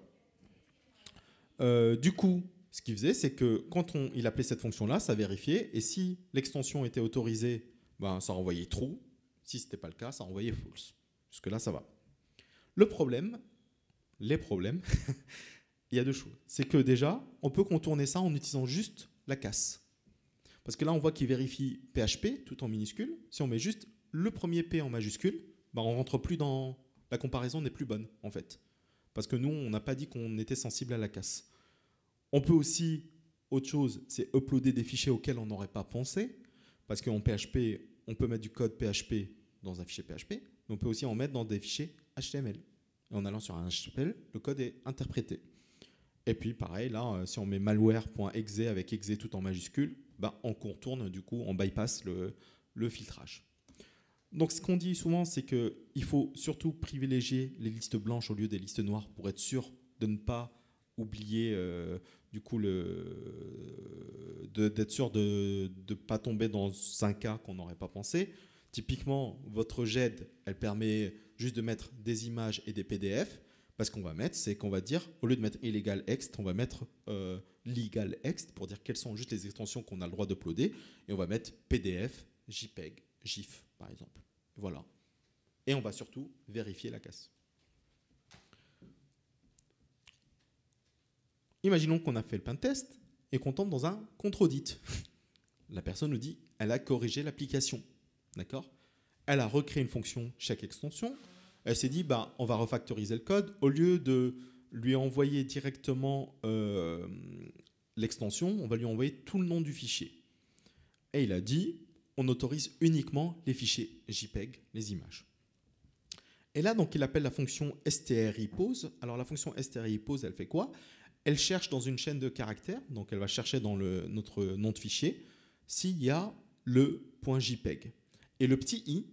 Du coup, ce qu'il faisait, c'est que quand il appelait cette fonction-là, ça vérifiait. Et si l'extension était autorisée, ben, ça renvoyait true. Si ce n'était pas le cas, ça renvoyait false. Jusque-là, ça va. Les problèmes, il y a deux choses. C'est que déjà, on peut contourner ça en utilisant juste la casse. Parce que là, on voit qu'il vérifie PHP tout en minuscule. Si on met juste le premier P en majuscule, ben on ne rentre plus dans... La comparaison n'est plus bonne, en fait. Parce que nous, on n'a pas dit qu'on était sensible à la casse. On peut aussi, autre chose, c'est uploader des fichiers auxquels on n'aurait pas pensé. Parce qu'en PHP, on peut mettre du code PHP dans un fichier PHP, mais on peut aussi en mettre dans des fichiers HTML. Et en allant sur un HTML, le code est interprété. Et puis pareil, là, si on met malware.exe avec exe tout en majuscule, ben, on contourne, du coup, on bypass le filtrage. Donc ce qu'on dit souvent, c'est qu'il faut surtout privilégier les listes blanches au lieu des listes noires pour être sûr de ne pas oublier, du coup, d'être sûr de ne pas tomber dans un cas qu'on n'aurait pas pensé. Typiquement, votre GED, elle permet juste de mettre des images et des PDF. Parce qu'on va mettre, c'est qu'on va dire, au lieu de mettre illegal ext, on va mettre legal ext pour dire quelles sont juste les extensions qu'on a le droit d'uploader. Et on va mettre PDF, JPEG, GIF, par exemple. Voilà. Et on va surtout vérifier la casse. Imaginons qu'on a fait le pentest et qu'on tombe dans un contre-audit. La personne nous dit, elle a corrigé l'application. D'accord ? Elle a recréé une fonction chaque extension. Elle s'est dit, bah, on va refactoriser le code. Au lieu de lui envoyer directement l'extension, on va lui envoyer tout le nom du fichier. Et il a dit, on autorise uniquement les fichiers JPEG, les images. Et là, donc, il appelle la fonction stripose. Alors, la fonction stripose, elle fait quoi? Elle cherche dans une chaîne de caractères, donc elle va chercher dans notre nom de fichier, s'il y a le .jpeg. Et le petit i,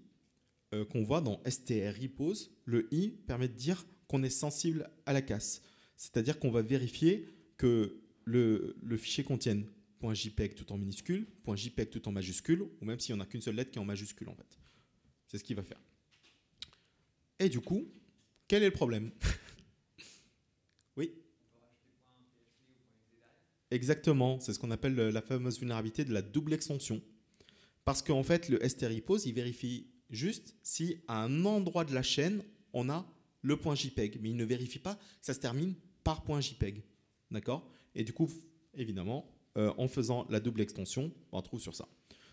qu'on voit dans stripose, le i permet de dire qu'on est sensible à la casse. C'est-à-dire qu'on va vérifier que le fichier contienne .jpeg tout en minuscule, .jpeg tout en majuscule, ou même s'il n'y en a qu'une seule lettre qui est en majuscule en fait. C'est ce qu'il va faire. Et du coup, quel est le problème? Oui. Exactement, c'est ce qu'on appelle la fameuse vulnérabilité de la double extension. Parce qu'en fait, le stripose, il vérifie juste si à un endroit de la chaîne, on a le .jpeg, mais il ne vérifie pas que ça se termine par .jpeg. D'accord? Et du coup, évidemment, en faisant la double extension, on trouve sur ça.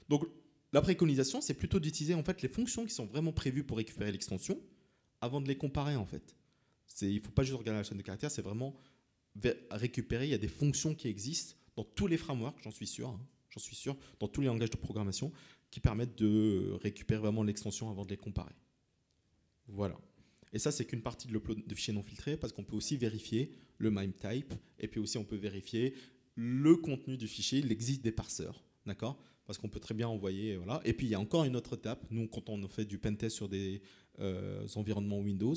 Donc, la préconisation, c'est plutôt d'utiliser en fait les fonctions qui sont vraiment prévues pour récupérer l'extension avant de les comparer en fait. Il ne faut pas juste regarder la chaîne de caractères, c'est vraiment récupérer. Il y a des fonctions qui existent dans tous les frameworks, j'en suis sûr, dans tous les langages de programmation, qui permettent de récupérer vraiment l'extension avant de les comparer. Voilà. Et ça, c'est qu'une partie de l'upload de fichiers non filtrés, parce qu'on peut aussi vérifier le MIME type, et puis aussi on peut vérifier le contenu du fichier. Il existe des parseurs, d'accord? Parce qu'on peut très bien envoyer, voilà. Et puis il y a encore une autre étape, nous quand on fait du pentest sur des environnements Windows,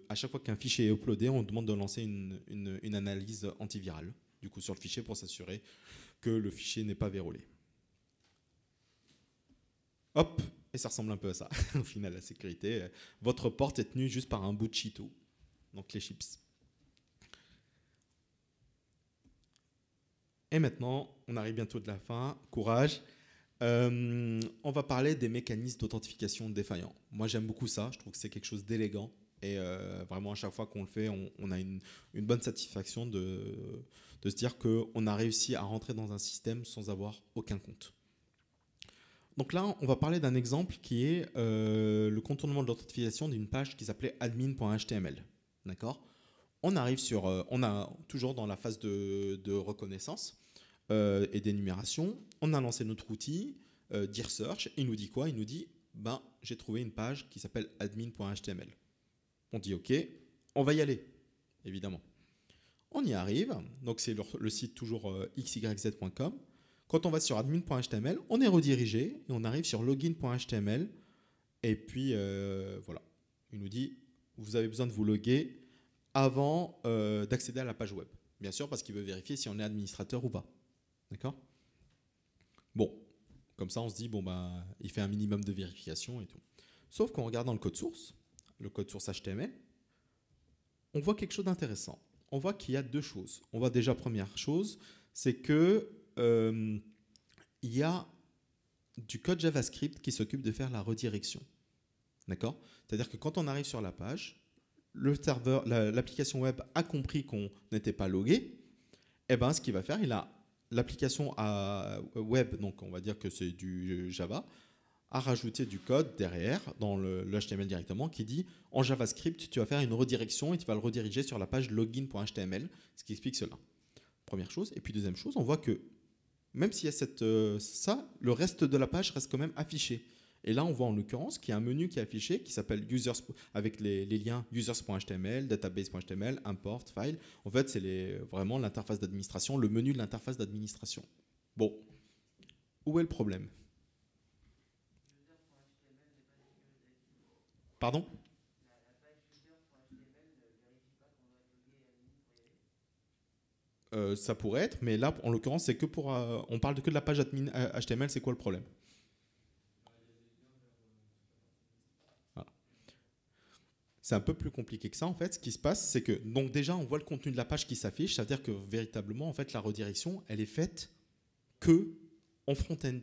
à chaque fois qu'un fichier est uploadé, on demande de lancer une analyse antivirale, du coup sur le fichier pour s'assurer que le fichier n'est pas vérolé. Hop, et ça ressemble un peu à ça, au final, la sécurité. Votre porte est tenue juste par un bout de Cheeto, donc les chips. Et maintenant, on arrive bientôt de la fin. Courage. On va parler des mécanismes d'authentification défaillants. Moi, j'aime beaucoup ça. Je trouve que c'est quelque chose d'élégant. Et vraiment, à chaque fois qu'on le fait, on a une bonne satisfaction de se dire qu'on a réussi à rentrer dans un système sans avoir aucun compte. Donc là, on va parler d'un exemple qui est le contournement de l'authentification d'une page qui s'appelait admin.html. D'accord ? On arrive on a toujours dans la phase de reconnaissance et d'énumération, on a lancé notre outil dir search. Il nous dit quoi? Il nous dit, ben, j'ai trouvé une page qui s'appelle admin.html. On dit OK, on va y aller, évidemment. On y arrive, donc c'est le site toujours xyz.com. Quand on va sur admin.html, on est redirigé et on arrive sur login.html. Et puis, voilà. Il nous dit, vous avez besoin de vous loguer avant d'accéder à la page web. Bien sûr, parce qu'il veut vérifier si on est administrateur ou pas. D'accord? Bon, comme ça, on se dit, bon, bah, il fait un minimum de vérification et tout. Sauf qu'en regardant le code source HTML, on voit quelque chose d'intéressant. On voit qu'il y a deux choses. On voit déjà, première chose, c'est que il y a du code JavaScript qui s'occupe de faire la redirection. D'accord? C'est-à-dire que quand on arrive sur la page, le serveur, l'application web a compris qu'on n'était pas logué. Et ben, ce qu'il va faire, il a l'application web, donc on va dire que c'est du Java, a rajouté du code derrière dans le HTML directement qui dit en JavaScript, tu vas faire une redirection et tu vas le rediriger sur la page login.html, ce qui explique cela. Première chose. Et puis deuxième chose, on voit que même s'il y a ça, le reste de la page reste quand même affiché. Et là, on voit en l'occurrence qu'il y a un menu qui est affiché qui s'appelle users avec les liens users.html, database.html, import, file. En fait, c'est vraiment l'interface d'administration, le menu de l'interface d'administration. Bon, où est le problème? Pardon? Ça pourrait être, mais là, en l'occurrence, c'est que pour. On parle que de la page admin HTML, c'est quoi le problème? Voilà. C'est un peu plus compliqué que ça, en fait. Ce qui se passe, c'est que, donc déjà, on voit le contenu de la page qui s'affiche. Ça veut dire que véritablement, en fait, la redirection, elle est faite que en front-end.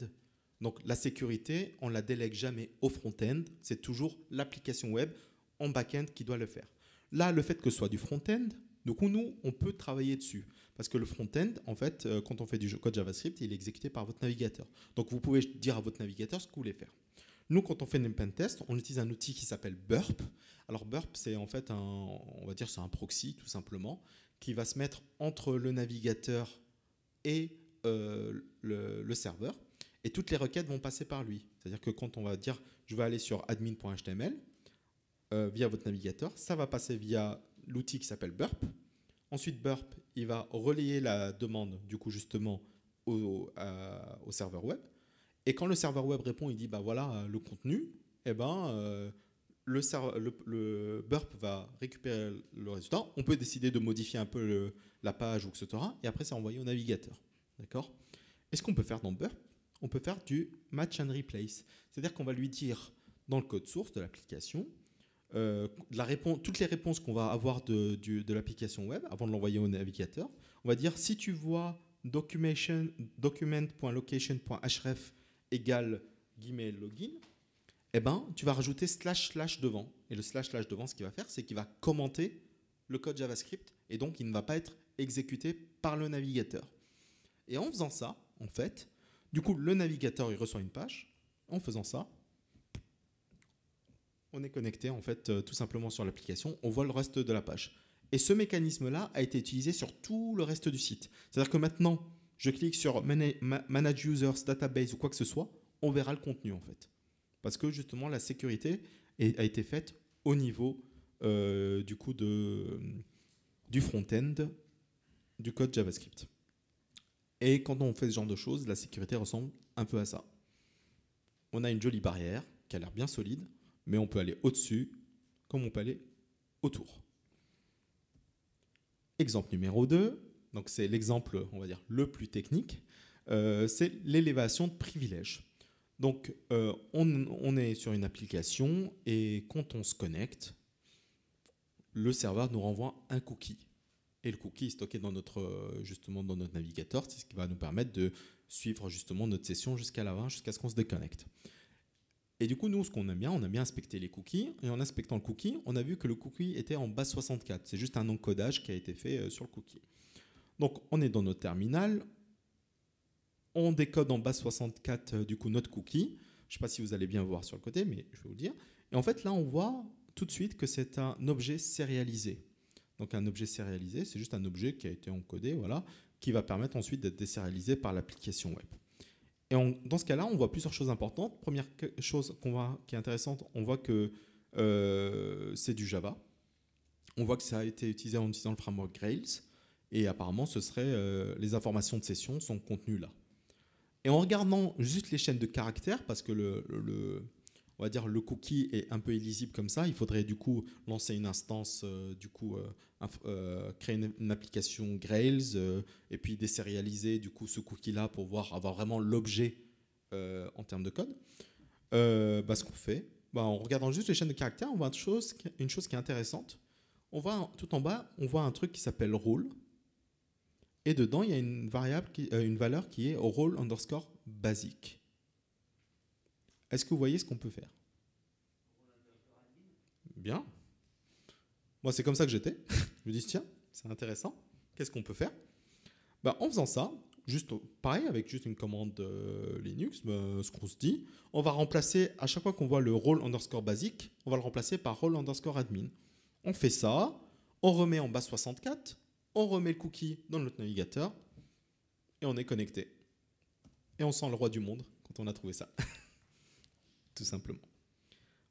Donc la sécurité, on la délègue jamais au front-end. C'est toujours l'application web en back-end qui doit le faire. Là, le fait que ce soit du front-end, du coup, nous, on peut travailler dessus. Parce que le front-end, en fait, quand on fait du code JavaScript, il est exécuté par votre navigateur. Donc, vous pouvez dire à votre navigateur ce que vous voulez faire. Nous, quand on fait une pentest, on utilise un outil qui s'appelle Burp. Alors, Burp, c'est en fait on va dire, c'est un proxy, tout simplement, qui va se mettre entre le navigateur et le serveur. Et toutes les requêtes vont passer par lui. C'est-à-dire que quand on va dire, je vais aller sur admin.html, via votre navigateur, ça va passer via l'outil qui s'appelle Burp. Ensuite, Burp, il va relayer la demande, du coup, justement, au serveur web. Et quand le serveur web répond, il dit, bah voilà, le contenu, eh ben, le Burp va récupérer le résultat. On peut décider de modifier un peu la page ou etc. Et après, c'est envoyé au navigateur. D'accord? Et ce qu'on peut faire dans Burp, on peut faire du match and replace. C'est-à-dire qu'on va lui dire, dans le code source de l'application, toutes les réponses qu'on va avoir de l'application web avant de l'envoyer au navigateur, on va dire si tu vois document.location.href égale guillemets login, eh ben, tu vas rajouter / devant. Et le / devant, ce qu'il va faire, c'est qu'il va commenter le code JavaScript et donc il ne va pas être exécuté par le navigateur. Et en faisant ça, en fait, du coup, le navigateur il reçoit une page. En faisant ça, on est connecté en fait tout simplement sur l'application, on voit le reste de la page. Et ce mécanisme-là a été utilisé sur tout le reste du site. C'est-à-dire que maintenant, je clique sur Manage Users, Database ou quoi que ce soit, on verra le contenu en fait. Parce que justement, la sécurité a été faite au niveau du coup du front-end du code JavaScript. Et quand on fait ce genre de choses, la sécurité ressemble un peu à ça. On a une jolie barrière qui a l'air bien solide, mais on peut aller au-dessus comme on peut aller autour. Exemple numéro 2, donc c'est l'exemple, on va dire, le plus technique, c'est l'élévation de privilèges. Donc, on est sur une application et quand on se connecte, le serveur nous renvoie un cookie. Et le cookie est stocké justement dans notre navigateur, c'est ce qui va nous permettre de suivre justement notre session jusqu'à la fin, jusqu'à ce qu'on se déconnecte. Et du coup, nous, ce qu'on aime bien, on a bien inspecté les cookies. Et en inspectant le cookie, on a vu que le cookie était en base 64. C'est juste un encodage qui a été fait sur le cookie. Donc, on est dans notre terminal. On décode en base 64, du coup, notre cookie. Je ne sais pas si vous allez bien voir sur le côté, mais je vais vous le dire. Et en fait, là, on voit tout de suite que c'est un objet sérialisé. Donc, un objet sérialisé, c'est juste un objet qui a été encodé, voilà, qui va permettre ensuite d'être désérialisé par l'application web. Et dans ce cas-là, on voit plusieurs choses importantes. Première chose qui est intéressante, on voit que c'est du Java. On voit que ça a été utilisé en utilisant le framework Rails. Et apparemment, les informations de session sont contenues là. Et en regardant juste les chaînes de caractères, parce que on va dire le cookie est un peu illisible comme ça, il faudrait du coup lancer une instance, créer une application Grails, et puis désérialiser du coup ce cookie-là pour avoir vraiment l'objet en termes de code. Ce qu'on fait, en regardant juste les chaînes de caractères, on voit une chose qui est intéressante. On voit tout en bas, on voit un truc qui s'appelle role. Et dedans, il y a une valeur qui est role underscore basic. Est-ce que vous voyez ce qu'on peut faire? Bien. Moi, c'est comme ça que j'étais. Je me dis, tiens, c'est intéressant. Qu'est-ce qu'on peut faire? En faisant ça, juste pareil, avec juste une commande Linux, ce qu'on se dit, on va remplacer, à chaque fois qu'on voit le role underscore basic, on va le remplacer par role underscore admin. On fait ça, on remet en base 64, on remet le cookie dans notre navigateur et on est connecté. Et on sent le roi du monde quand on a trouvé ça. Tout simplement.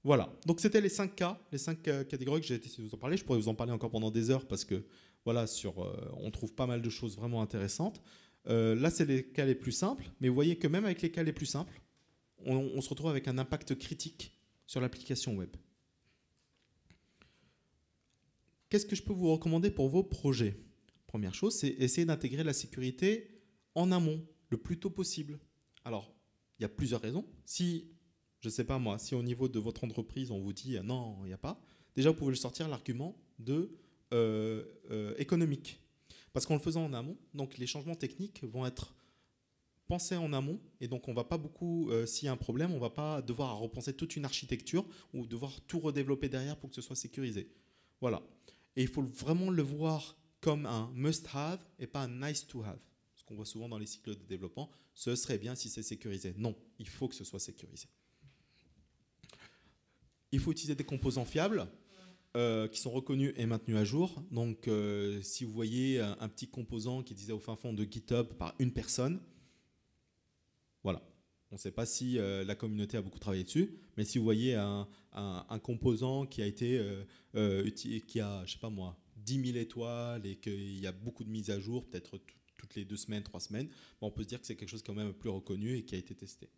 Voilà. Donc c'était les 5 cas, les 5 catégories que j'ai essayé de vous en parler. Je pourrais vous en parler encore pendant des heures parce que voilà, on trouve pas mal de choses vraiment intéressantes. Là, c'est les cas les plus simples, mais vous voyez que même avec les cas les plus simples, on se retrouve avec un impact critique sur l'application web. Qu'est-ce que je peux vous recommander pour vos projets? Première chose, c'est essayer d'intégrer la sécurité en amont, le plus tôt possible. Alors, il y a plusieurs raisons. Si, je ne sais pas moi, si au niveau de votre entreprise, on vous dit non, il n'y a pas, déjà, vous pouvez le sortir l'argument économique. Parce qu'en le faisant en amont, donc les changements techniques vont être pensés en amont, et donc on ne va pas beaucoup, s'il y a un problème, on ne va pas devoir repenser toute une architecture ou devoir tout redévelopper derrière pour que ce soit sécurisé. Voilà. Et il faut vraiment le voir comme un must-have et pas un nice-to-have. Ce qu'on voit souvent dans les cycles de développement, ce serait bien si c'est sécurisé. Non, il faut que ce soit sécurisé. Il faut utiliser des composants fiables qui sont reconnus et maintenus à jour. Donc, si vous voyez un petit composant qui disait au fin fond de GitHub par une personne, voilà. On ne sait pas si la communauté a beaucoup travaillé dessus, mais si vous voyez un composant qui a été qui a, je sais pas moi, 10 000 étoiles et qu'il y a beaucoup de mises à jour, peut-être toutes les 2 semaines, 3 semaines, on peut se dire que c'est quelque chose quand même plus reconnu et qui a été testé.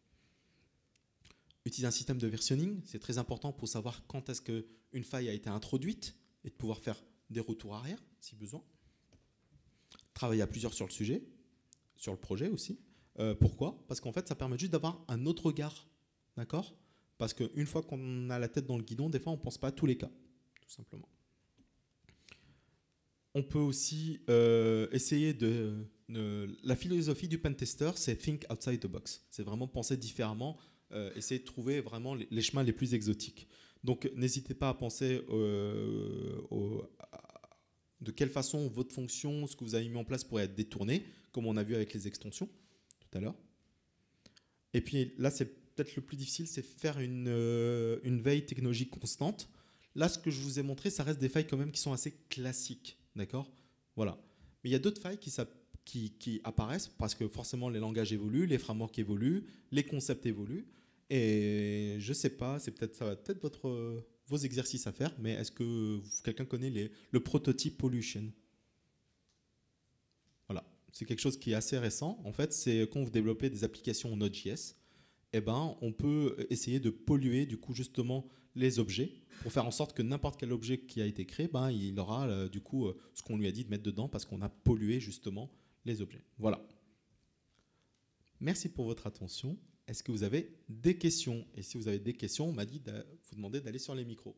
Utiliser un système de versionning, c'est très important pour savoir quand est-ce qu'une faille a été introduite et de pouvoir faire des retours arrière si besoin. Travailler à plusieurs sur le sujet, sur le projet aussi. Pourquoi? Parce qu'en fait, ça permet juste d'avoir un autre regard. D'accord? Parce qu'une fois qu'on a la tête dans le guidon, des fois, on ne pense pas à tous les cas, tout simplement. On peut aussi essayer la philosophie du pentester, c'est think outside the box. C'est vraiment penser différemment, essayer de trouver vraiment les chemins les plus exotiques. Donc, n'hésitez pas à penser de quelle façon votre fonction, ce que vous avez mis en place pourrait être détourné, comme on a vu avec les extensions tout à l'heure. Et puis là, c'est peut-être le plus difficile, c'est faire une veille technologique constante. Là, ce que je vous ai montré, ça reste des failles quand même qui sont assez classiques, d'accord? Voilà. Mais il y a d'autres failles qui apparaissent parce que forcément les langages évoluent, les frameworks évoluent, les concepts évoluent. Et je sais pas, ça va peut-être vos exercices à faire, mais est-ce que quelqu'un connaît le prototype pollution? Voilà, c'est quelque chose qui est assez récent. En fait, c'est quand vous développez des applications Node.js, on peut essayer de polluer du coup justement les objets pour faire en sorte que n'importe quel objet qui a été créé, il aura du coup ce qu'on lui a dit de mettre dedans parce qu'on a pollué justement les objets. Voilà. Merci pour votre attention. Est-ce que vous avez des questions? Et si vous avez des questions, on m'a dit de vous demander d'aller sur les micros.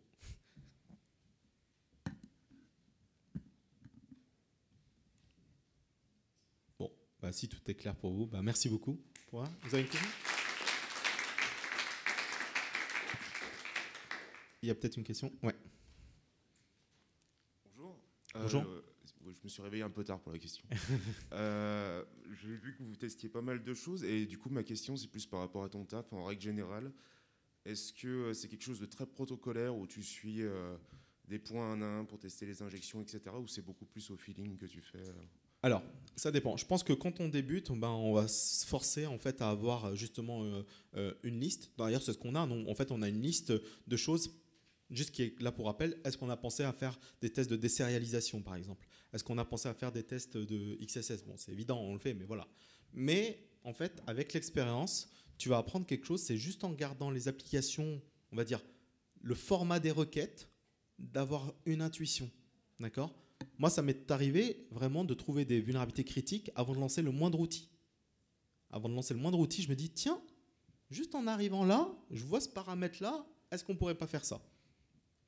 Bon, si tout est clair pour vous, merci beaucoup. Vous avez une question? Il y a peut-être une question? Ouais. Bonjour. Bonjour. Je me suis réveillé un peu tard pour la question. J'ai vu que vous testiez pas mal de choses et du coup ma question c'est plus par rapport à ton taf en règle générale. Est-ce que c'est quelque chose de très protocolaire où tu suis des points un à un pour tester les injections, etc. ou c'est beaucoup plus au feeling que tu fais Alors, ça dépend. Je pense que quand on débute, on va se forcer en fait à avoir justement une liste. D'ailleurs, c'est ce qu'on a. En fait, on a une liste de choses. Juste qui est là pour rappel, est-ce qu'on a pensé à faire des tests de désérialisation par exemple? Est-ce qu'on a pensé à faire des tests de XSS? Bon, c'est évident, on le fait, mais voilà. Mais en fait, avec l'expérience, tu vas apprendre quelque chose. C'est juste en regardant les applications, on va dire, le format des requêtes, d'avoir une intuition. D'accord ? Moi, ça m'est arrivé vraiment de trouver des vulnérabilités critiques avant de lancer le moindre outil. Avant de lancer le moindre outil, je me dis, tiens, juste en arrivant là, je vois ce paramètre-là, est-ce qu'on ne pourrait pas faire ça ?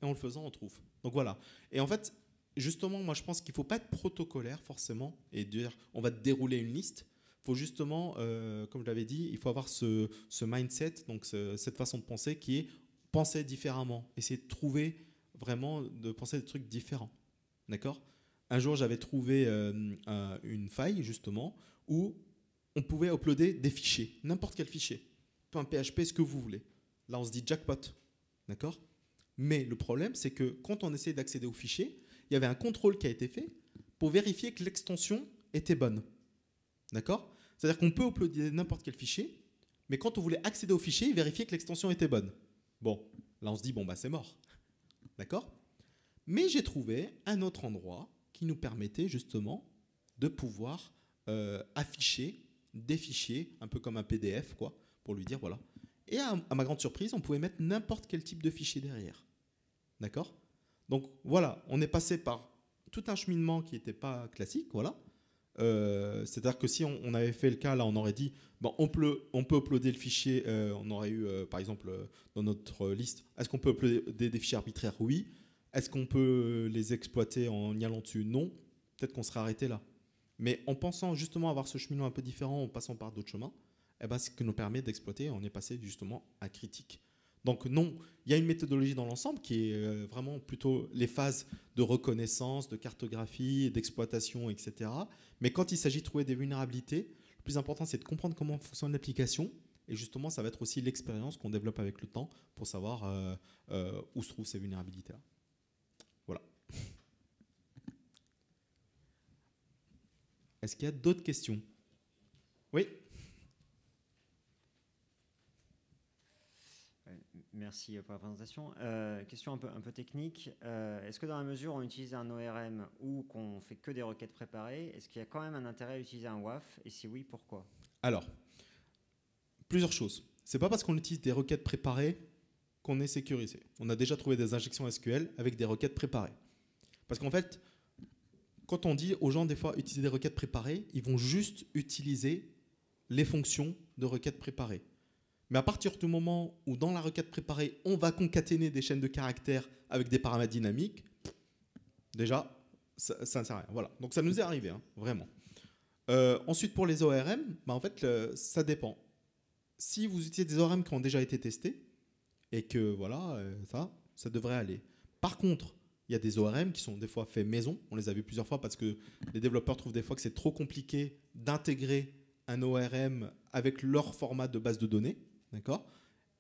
Et en le faisant, on trouve. Donc voilà. Et en fait, justement, moi, je pense qu'il ne faut pas être protocolaire forcément et dire, on va dérouler une liste. Il faut justement, comme je l'avais dit, il faut avoir ce mindset, donc cette façon de penser qui est penser différemment. Essayer de trouver vraiment, de penser des trucs différents. D'accord ? Un jour, j'avais trouvé une faille, justement, où on pouvait uploader des fichiers, n'importe quel fichier. Un PHP, ce que vous voulez. Là, on se dit jackpot. D'accord ? Mais le problème, c'est que quand on essayait d'accéder au fichier, il y avait un contrôle qui a été fait pour vérifier que l'extension était bonne. D'accord ? C'est-à-dire qu'on peut uploader n'importe quel fichier, mais quand on voulait accéder au fichier, vérifier que l'extension était bonne. Bon, là, on se dit, bon, bah, c'est mort. D'accord ? Mais j'ai trouvé un autre endroit qui nous permettait justement de pouvoir afficher des fichiers, un peu comme un PDF, quoi, pour lui dire voilà. Et à ma grande surprise, on pouvait mettre n'importe quel type de fichier derrière. D'accord ? Donc voilà, on est passé par tout un cheminement qui n'était pas classique, voilà. C'est-à-dire que si on avait fait le cas, là, on aurait dit bon, on peut uploader le fichier, on aurait eu, par exemple, dans notre liste, est-ce qu'on peut uploader des fichiers arbitraires ? Oui. Est-ce qu'on peut les exploiter en y allant dessus ? Non. Peut-être qu'on serait arrêté là. Mais en pensant justement avoir ce cheminement un peu différent, en passant par d'autres chemins, eh ben, c'est ce qui nous permet d'exploiter. On est passé justement à critique. Donc non, il y a une méthodologie dans l'ensemble qui est vraiment plutôt les phases de reconnaissance, de cartographie, d'exploitation, etc. Mais quand il s'agit de trouver des vulnérabilités, le plus important, c'est de comprendre comment fonctionne l'application. Et justement, ça va être aussi l'expérience qu'on développe avec le temps pour savoir où se trouvent ces vulnérabilités-là. Voilà. Est-ce qu'il y a d'autres questions ? Oui ? Merci pour la présentation. Question un peu technique. Est-ce que dans la mesure où on utilise un ORM ou qu'on fait que des requêtes préparées, est-ce qu'il y a quand même un intérêt à utiliser un WAF ? Et si oui, pourquoi ? Alors, plusieurs choses. C'est pas parce qu'on utilise des requêtes préparées qu'on est sécurisé. On a déjà trouvé des injections SQL avec des requêtes préparées. Parce qu'en fait, quand on dit aux gens des fois utiliser des requêtes préparées, ils vont juste utiliser les fonctions de requêtes préparées. Mais à partir du moment où dans la requête préparée, on va concaténer des chaînes de caractères avec des paramètres dynamiques, déjà, ça ne sert à rien. Voilà. Donc ça nous est arrivé, hein, vraiment. Ensuite, pour les ORM, bah en fait, ça dépend. Si vous utilisez des ORM qui ont déjà été testés, et que voilà, ça devrait aller. Par contre, il y a des ORM qui sont des fois faits maison. On les a vus plusieurs fois parce que les développeurs trouvent des fois que c'est trop compliqué d'intégrer un ORM avec leur format de base de données. D'accord ?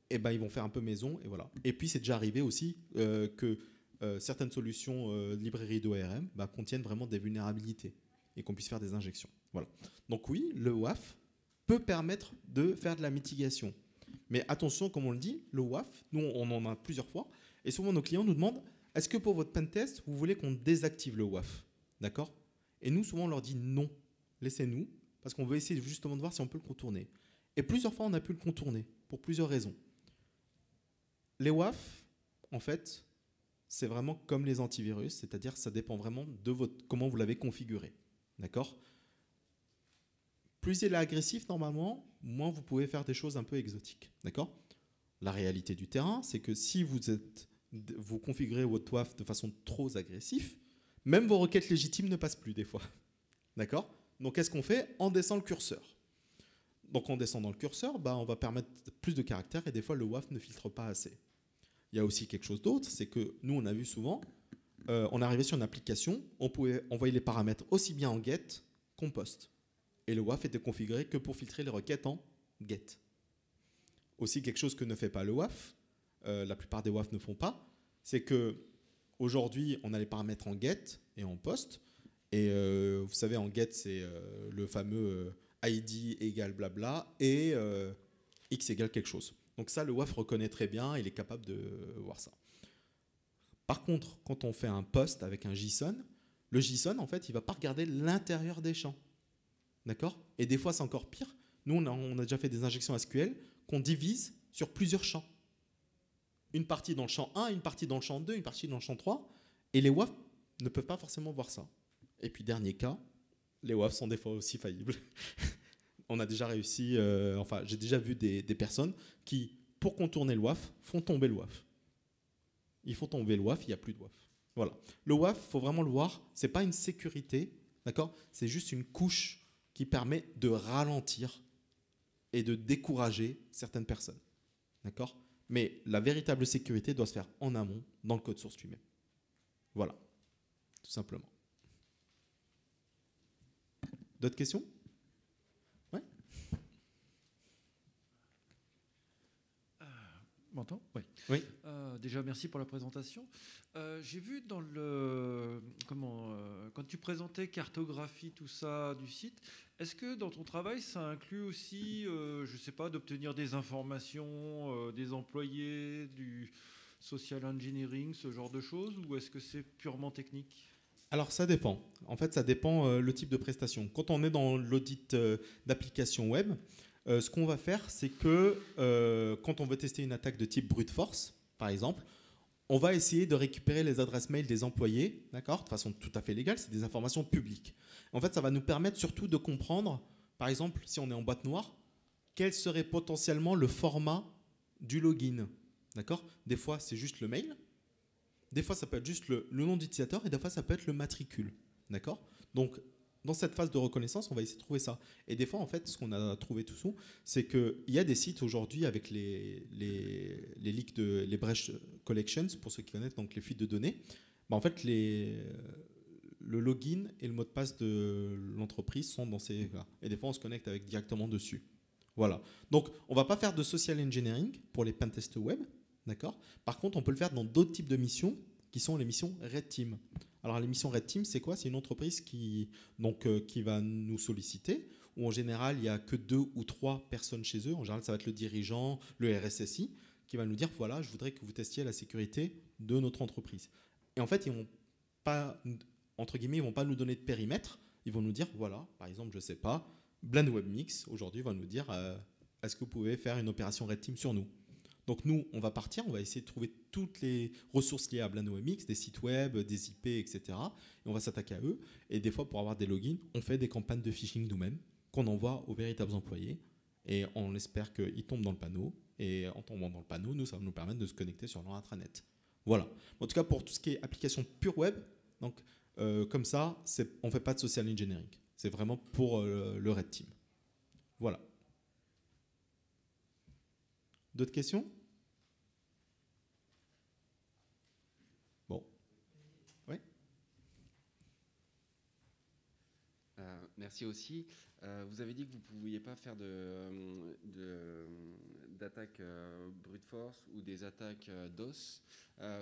Et ben, ils vont faire un peu maison. Et voilà. Et puis, c'est déjà arrivé aussi que certaines solutions librairies d'ORM contiennent vraiment des vulnérabilités et qu'on puisse faire des injections. Voilà. Donc oui, le WAF peut permettre de faire de la mitigation. Mais attention, comme on le dit, le WAF, nous, on en a plusieurs fois. Et souvent, nos clients nous demandent est-ce que pour votre pentest, vous voulez qu'on désactive le WAF ? D'accord ? Et nous, souvent, on leur dit non, laissez-nous, parce qu'on veut essayer justement de voir si on peut le contourner. Et plusieurs fois, on a pu le contourner, pour plusieurs raisons. Les WAF, en fait, c'est vraiment comme les antivirus, c'est-à-dire ça dépend vraiment de comment vous l'avez configuré. D'accord ? Plus il est agressif, normalement, moins vous pouvez faire des choses un peu exotiques. D'accord ? La réalité du terrain, c'est que si vous configurez votre WAF de façon trop agressive, même vos requêtes légitimes ne passent plus des fois. D'accord ? Donc, qu'est-ce qu'on fait ? On descend le curseur. Donc, en descendant le curseur, on va permettre plus de caractères et des fois, le WAF ne filtre pas assez. Il y a aussi quelque chose d'autre, c'est que nous, on a vu souvent, on est arrivé sur une application, on pouvait envoyer les paramètres aussi bien en GET qu'en POST. Et le WAF était configuré que pour filtrer les requêtes en GET. Aussi, quelque chose que ne fait pas le WAF, la plupart des WAF ne font pas, c'est qu'aujourd'hui, on a les paramètres en GET et en POST. Et vous savez, en GET, c'est le fameux ID égale blabla et X égale quelque chose. Donc ça, le WAF reconnaît très bien, il est capable de voir ça. Par contre, quand on fait un POST avec un JSON, le JSON, en fait, il ne va pas regarder l'intérieur des champs. D'accord ? Et des fois, c'est encore pire. Nous, on a déjà fait des injections SQL qu'on divise sur plusieurs champs. Une partie dans le champ 1, une partie dans le champ 2, une partie dans le champ 3. Et les WAF ne peuvent pas forcément voir ça. Et puis, dernier cas, les WAF sont des fois aussi faillibles. On a déjà réussi, j'ai déjà vu des personnes qui, pour contourner le WAF, font tomber le WAF. Ils font tomber le WAF, il n'y a plus de WAF. Voilà. Le WAF, il faut vraiment le voir, ce n'est pas une sécurité, d'accord ? C'est juste une couche qui permet de ralentir et de décourager certaines personnes. D'accord ? Mais la véritable sécurité doit se faire en amont, dans le code source lui-même. Voilà. Tout simplement. D'autres questions ? Ouais. M'entends ? Oui. Oui. Déjà, merci pour la présentation. J'ai vu dans le quand tu présentais cartographie, tout ça du site, est-ce que dans ton travail, ça inclut aussi, je ne sais pas, d'obtenir des informations des employés, du social engineering, ce genre de choses, ou est-ce que c'est purement technique ? Alors ça dépend. En fait, ça dépend le type de prestation. Quand on est dans l'audit d'application web, ce qu'on va faire, c'est que quand on veut tester une attaque de type brute force, par exemple, on va essayer de récupérer les adresses mail des employés, d'accord, de façon tout à fait légale, c'est des informations publiques. En fait, ça va nous permettre surtout de comprendre, par exemple, si on est en boîte noire, quel serait potentiellement le format du login, d'accord ? Des fois, c'est juste le mail. Des fois, ça peut être juste le nom d'utilisateur et des fois, ça peut être le matricule. D'accord ? Donc, dans cette phase de reconnaissance, on va essayer de trouver ça. Et des fois, en fait, ce qu'on a trouvé tout sous, c'est qu'il y a des sites aujourd'hui avec les leaks les breach collections, pour ceux qui connaissent, donc les fuites de données. En fait, le login et le mot de passe de l'entreprise sont dans ces là. Et des fois, on se connecte directement dessus. Voilà. Donc, on ne va pas faire de social engineering pour les pentests web. D'accord ? Par contre, on peut le faire dans d'autres types de missions qui sont les missions Red Team. Alors, les missions Red Team, c'est quoi ? C'est une entreprise qui va nous solliciter, où en général, il n'y a que 2 ou 3 personnes chez eux. En général, ça va être le dirigeant, le RSSI, qui va nous dire, voilà, je voudrais que vous testiez la sécurité de notre entreprise. Et en fait, ils ne vont pas, entre guillemets, ils vont pas nous donner de périmètre. Ils vont nous dire, voilà, par exemple, je ne sais pas, Blend Webmix, aujourd'hui, va nous dire, est-ce que vous pouvez faire une opération Red Team sur nous ? Donc nous, on va partir, on va essayer de trouver toutes les ressources liées à Blend Webmix, des sites web, des IP, etc. Et on va s'attaquer à eux. Et des fois, pour avoir des logins, on fait des campagnes de phishing nous-mêmes qu'on envoie aux véritables employés. Et on espère qu'ils tombent dans le panneau. Et en tombant dans le panneau, nous, ça va nous permettre de se connecter sur leur intranet. Voilà. En tout cas, pour tout ce qui est application pure web, donc, comme ça, on ne fait pas de social engineering. C'est vraiment pour le Red Team. Voilà. D'autres questions ? Bon. Oui. Merci aussi. Vous avez dit que vous ne pouviez pas faire d'attaques brute force ou des attaques DOS.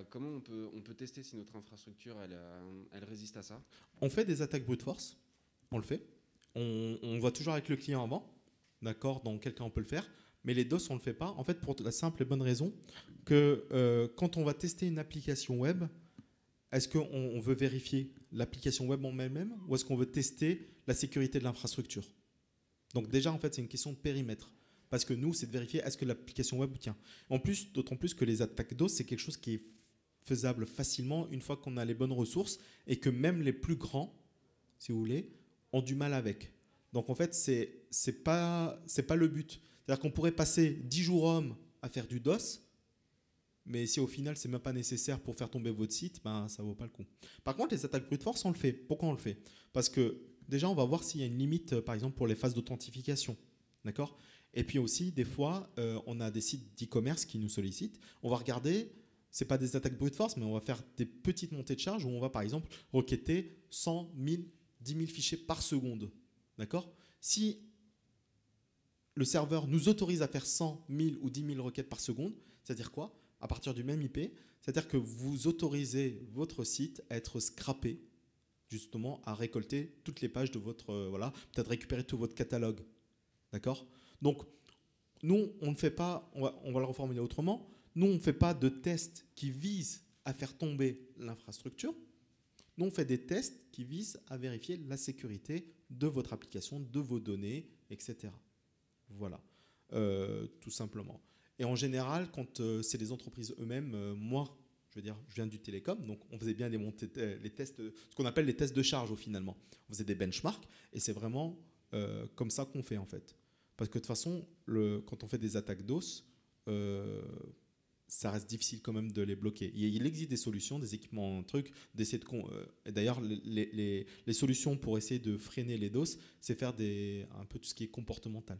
Comment on peut tester si notre infrastructure elle résiste à ça ? On fait des attaques brute force. On le fait. On voit toujours avec le client avant. D'accord ? Dans quel cas on peut le faire. Mais les DOS, on ne le fait pas. En fait, pour la simple et bonne raison que quand on va tester une application web, est-ce qu'on veut vérifier l'application web en elle-même ou est-ce qu'on veut tester la sécurité de l'infrastructure ? Donc déjà, en fait, c'est une question de périmètre. Parce que nous, c'est de vérifier est-ce que l'application web tient. En plus, d'autant plus que les attaques DOS, c'est quelque chose qui est faisable facilement une fois qu'on a les bonnes ressources et que même les plus grands, si vous voulez, ont du mal avec. Donc en fait, c'est pas le but. C'est-à-dire qu'on pourrait passer 10 jours hommes à faire du DOS, mais si au final, c'est même pas nécessaire pour faire tomber votre site, ben, ça vaut pas le coup. Par contre, les attaques brute force, on le fait. Pourquoi on le fait ? Parce que déjà, on va voir s'il y a une limite, par exemple, pour les phases d'authentification. D'accord ? Et puis aussi, des fois, on a des sites d'e-commerce qui nous sollicitent. On va regarder, c'est pas des attaques brute force, mais on va faire des petites montées de charge où on va, par exemple, requêter 100, 1000, 10 000 fichiers par seconde. D'accord ? Si le serveur nous autorise à faire 100, 1000 ou 10 000 requêtes par seconde, c'est-à-dire quoi ? À partir du même IP, c'est-à-dire que vous autorisez votre site à être scrappé, justement, à récolter toutes les pages de votre... peut-être récupérer tout votre catalogue. D'accord ? Donc, nous, on ne fait pas... On va le reformuler autrement. Nous, on ne fait pas de tests qui visent à faire tomber l'infrastructure. Nous, on fait des tests qui visent à vérifier la sécurité de votre application, de vos données, etc. Voilà, tout simplement. Et en général, quand c'est les entreprises eux-mêmes, moi, je veux dire, je viens du télécom, donc on faisait bien les tests, ce qu'on appelle les tests de charge finalement. On faisait des benchmarks et c'est vraiment comme ça qu'on fait en fait. Parce que de toute façon, quand on fait des attaques DOS, ça reste difficile quand même de les bloquer. Il existe des solutions, des équipements, trucs, d'essayer de. Et d'ailleurs, les solutions pour essayer de freiner les DOS, c'est faire un peu tout ce qui est comportemental.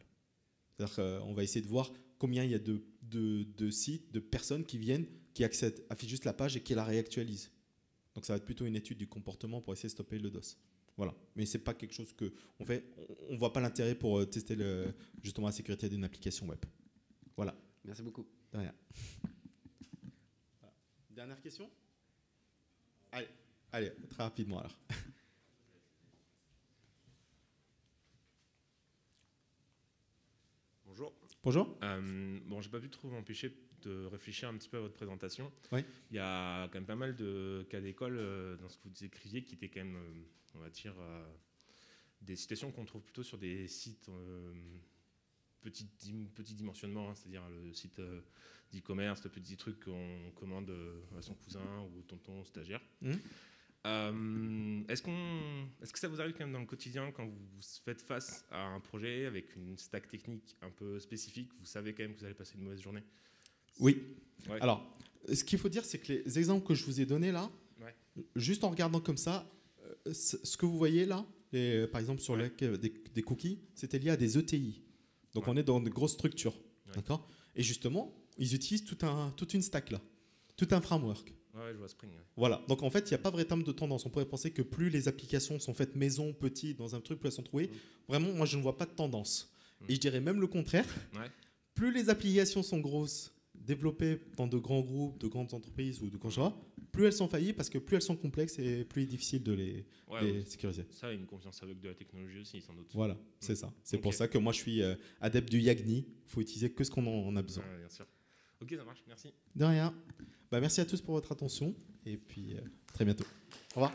C'est-à-dire qu'on va essayer de voir combien il y a de sites, de personnes qui viennent, qui accèdent, affichent juste la page et qui la réactualisent. Donc ça va être plutôt une étude du comportement pour essayer de stopper le DOS. Voilà. Mais c'est pas quelque chose que on fait. On voit pas l'intérêt pour tester justement la sécurité d'une application web. Voilà. Merci beaucoup. De rien. Voilà. Dernière question. Allez, très rapidement alors. Bonjour. Bonjour. Bon, j'ai pas pu trop m'empêcher de réfléchir un petit peu à votre présentation. Oui. Il y a quand même pas mal de cas d'école dans ce que vous écriviez qui étaient quand même, on va dire, des situations qu'on trouve plutôt sur des sites petit dimensionnement, hein, c'est-à-dire le site d'e-commerce, le petit truc qu'on commande à son cousin ou tonton stagiaire. Est-ce que ça vous arrive quand même dans le quotidien quand vous faites face à un projet avec une stack technique un peu spécifique, vous savez quand même que vous allez passer une mauvaise journée? Oui. Ouais. Alors, ce qu'il faut dire, c'est que les exemples que je vous ai donnés là, juste en regardant comme ça, ce que vous voyez là, par exemple sur des cookies, c'était lié à des ETI. Donc on est dans de grosses structures. D'accord ? Et justement, ils utilisent toute une stack là, tout un framework. Ouais, je vois Spring. Voilà, donc en fait, il n'y a pas vrai terme de tendance. On pourrait penser que plus les applications sont faites maison, petites, dans un truc, plus elles sont trouvées. Vraiment, moi, je ne vois pas de tendance. Et je dirais même le contraire. Plus les applications sont grosses, développées dans de grands groupes, de grandes entreprises ou de grands genres, plus elles sont faillies parce que plus elles sont complexes et plus il est difficile de les sécuriser. Ça, une confiance aveugle de la technologie aussi, sans doute. Voilà, c'est ça. C'est pour ça que moi, je suis adepte du YAGNI. Il faut utiliser que ce qu'on en a besoin. Bien sûr. Ok, ça marche. Merci. De rien. Merci à tous pour votre attention et puis très bientôt. Au revoir.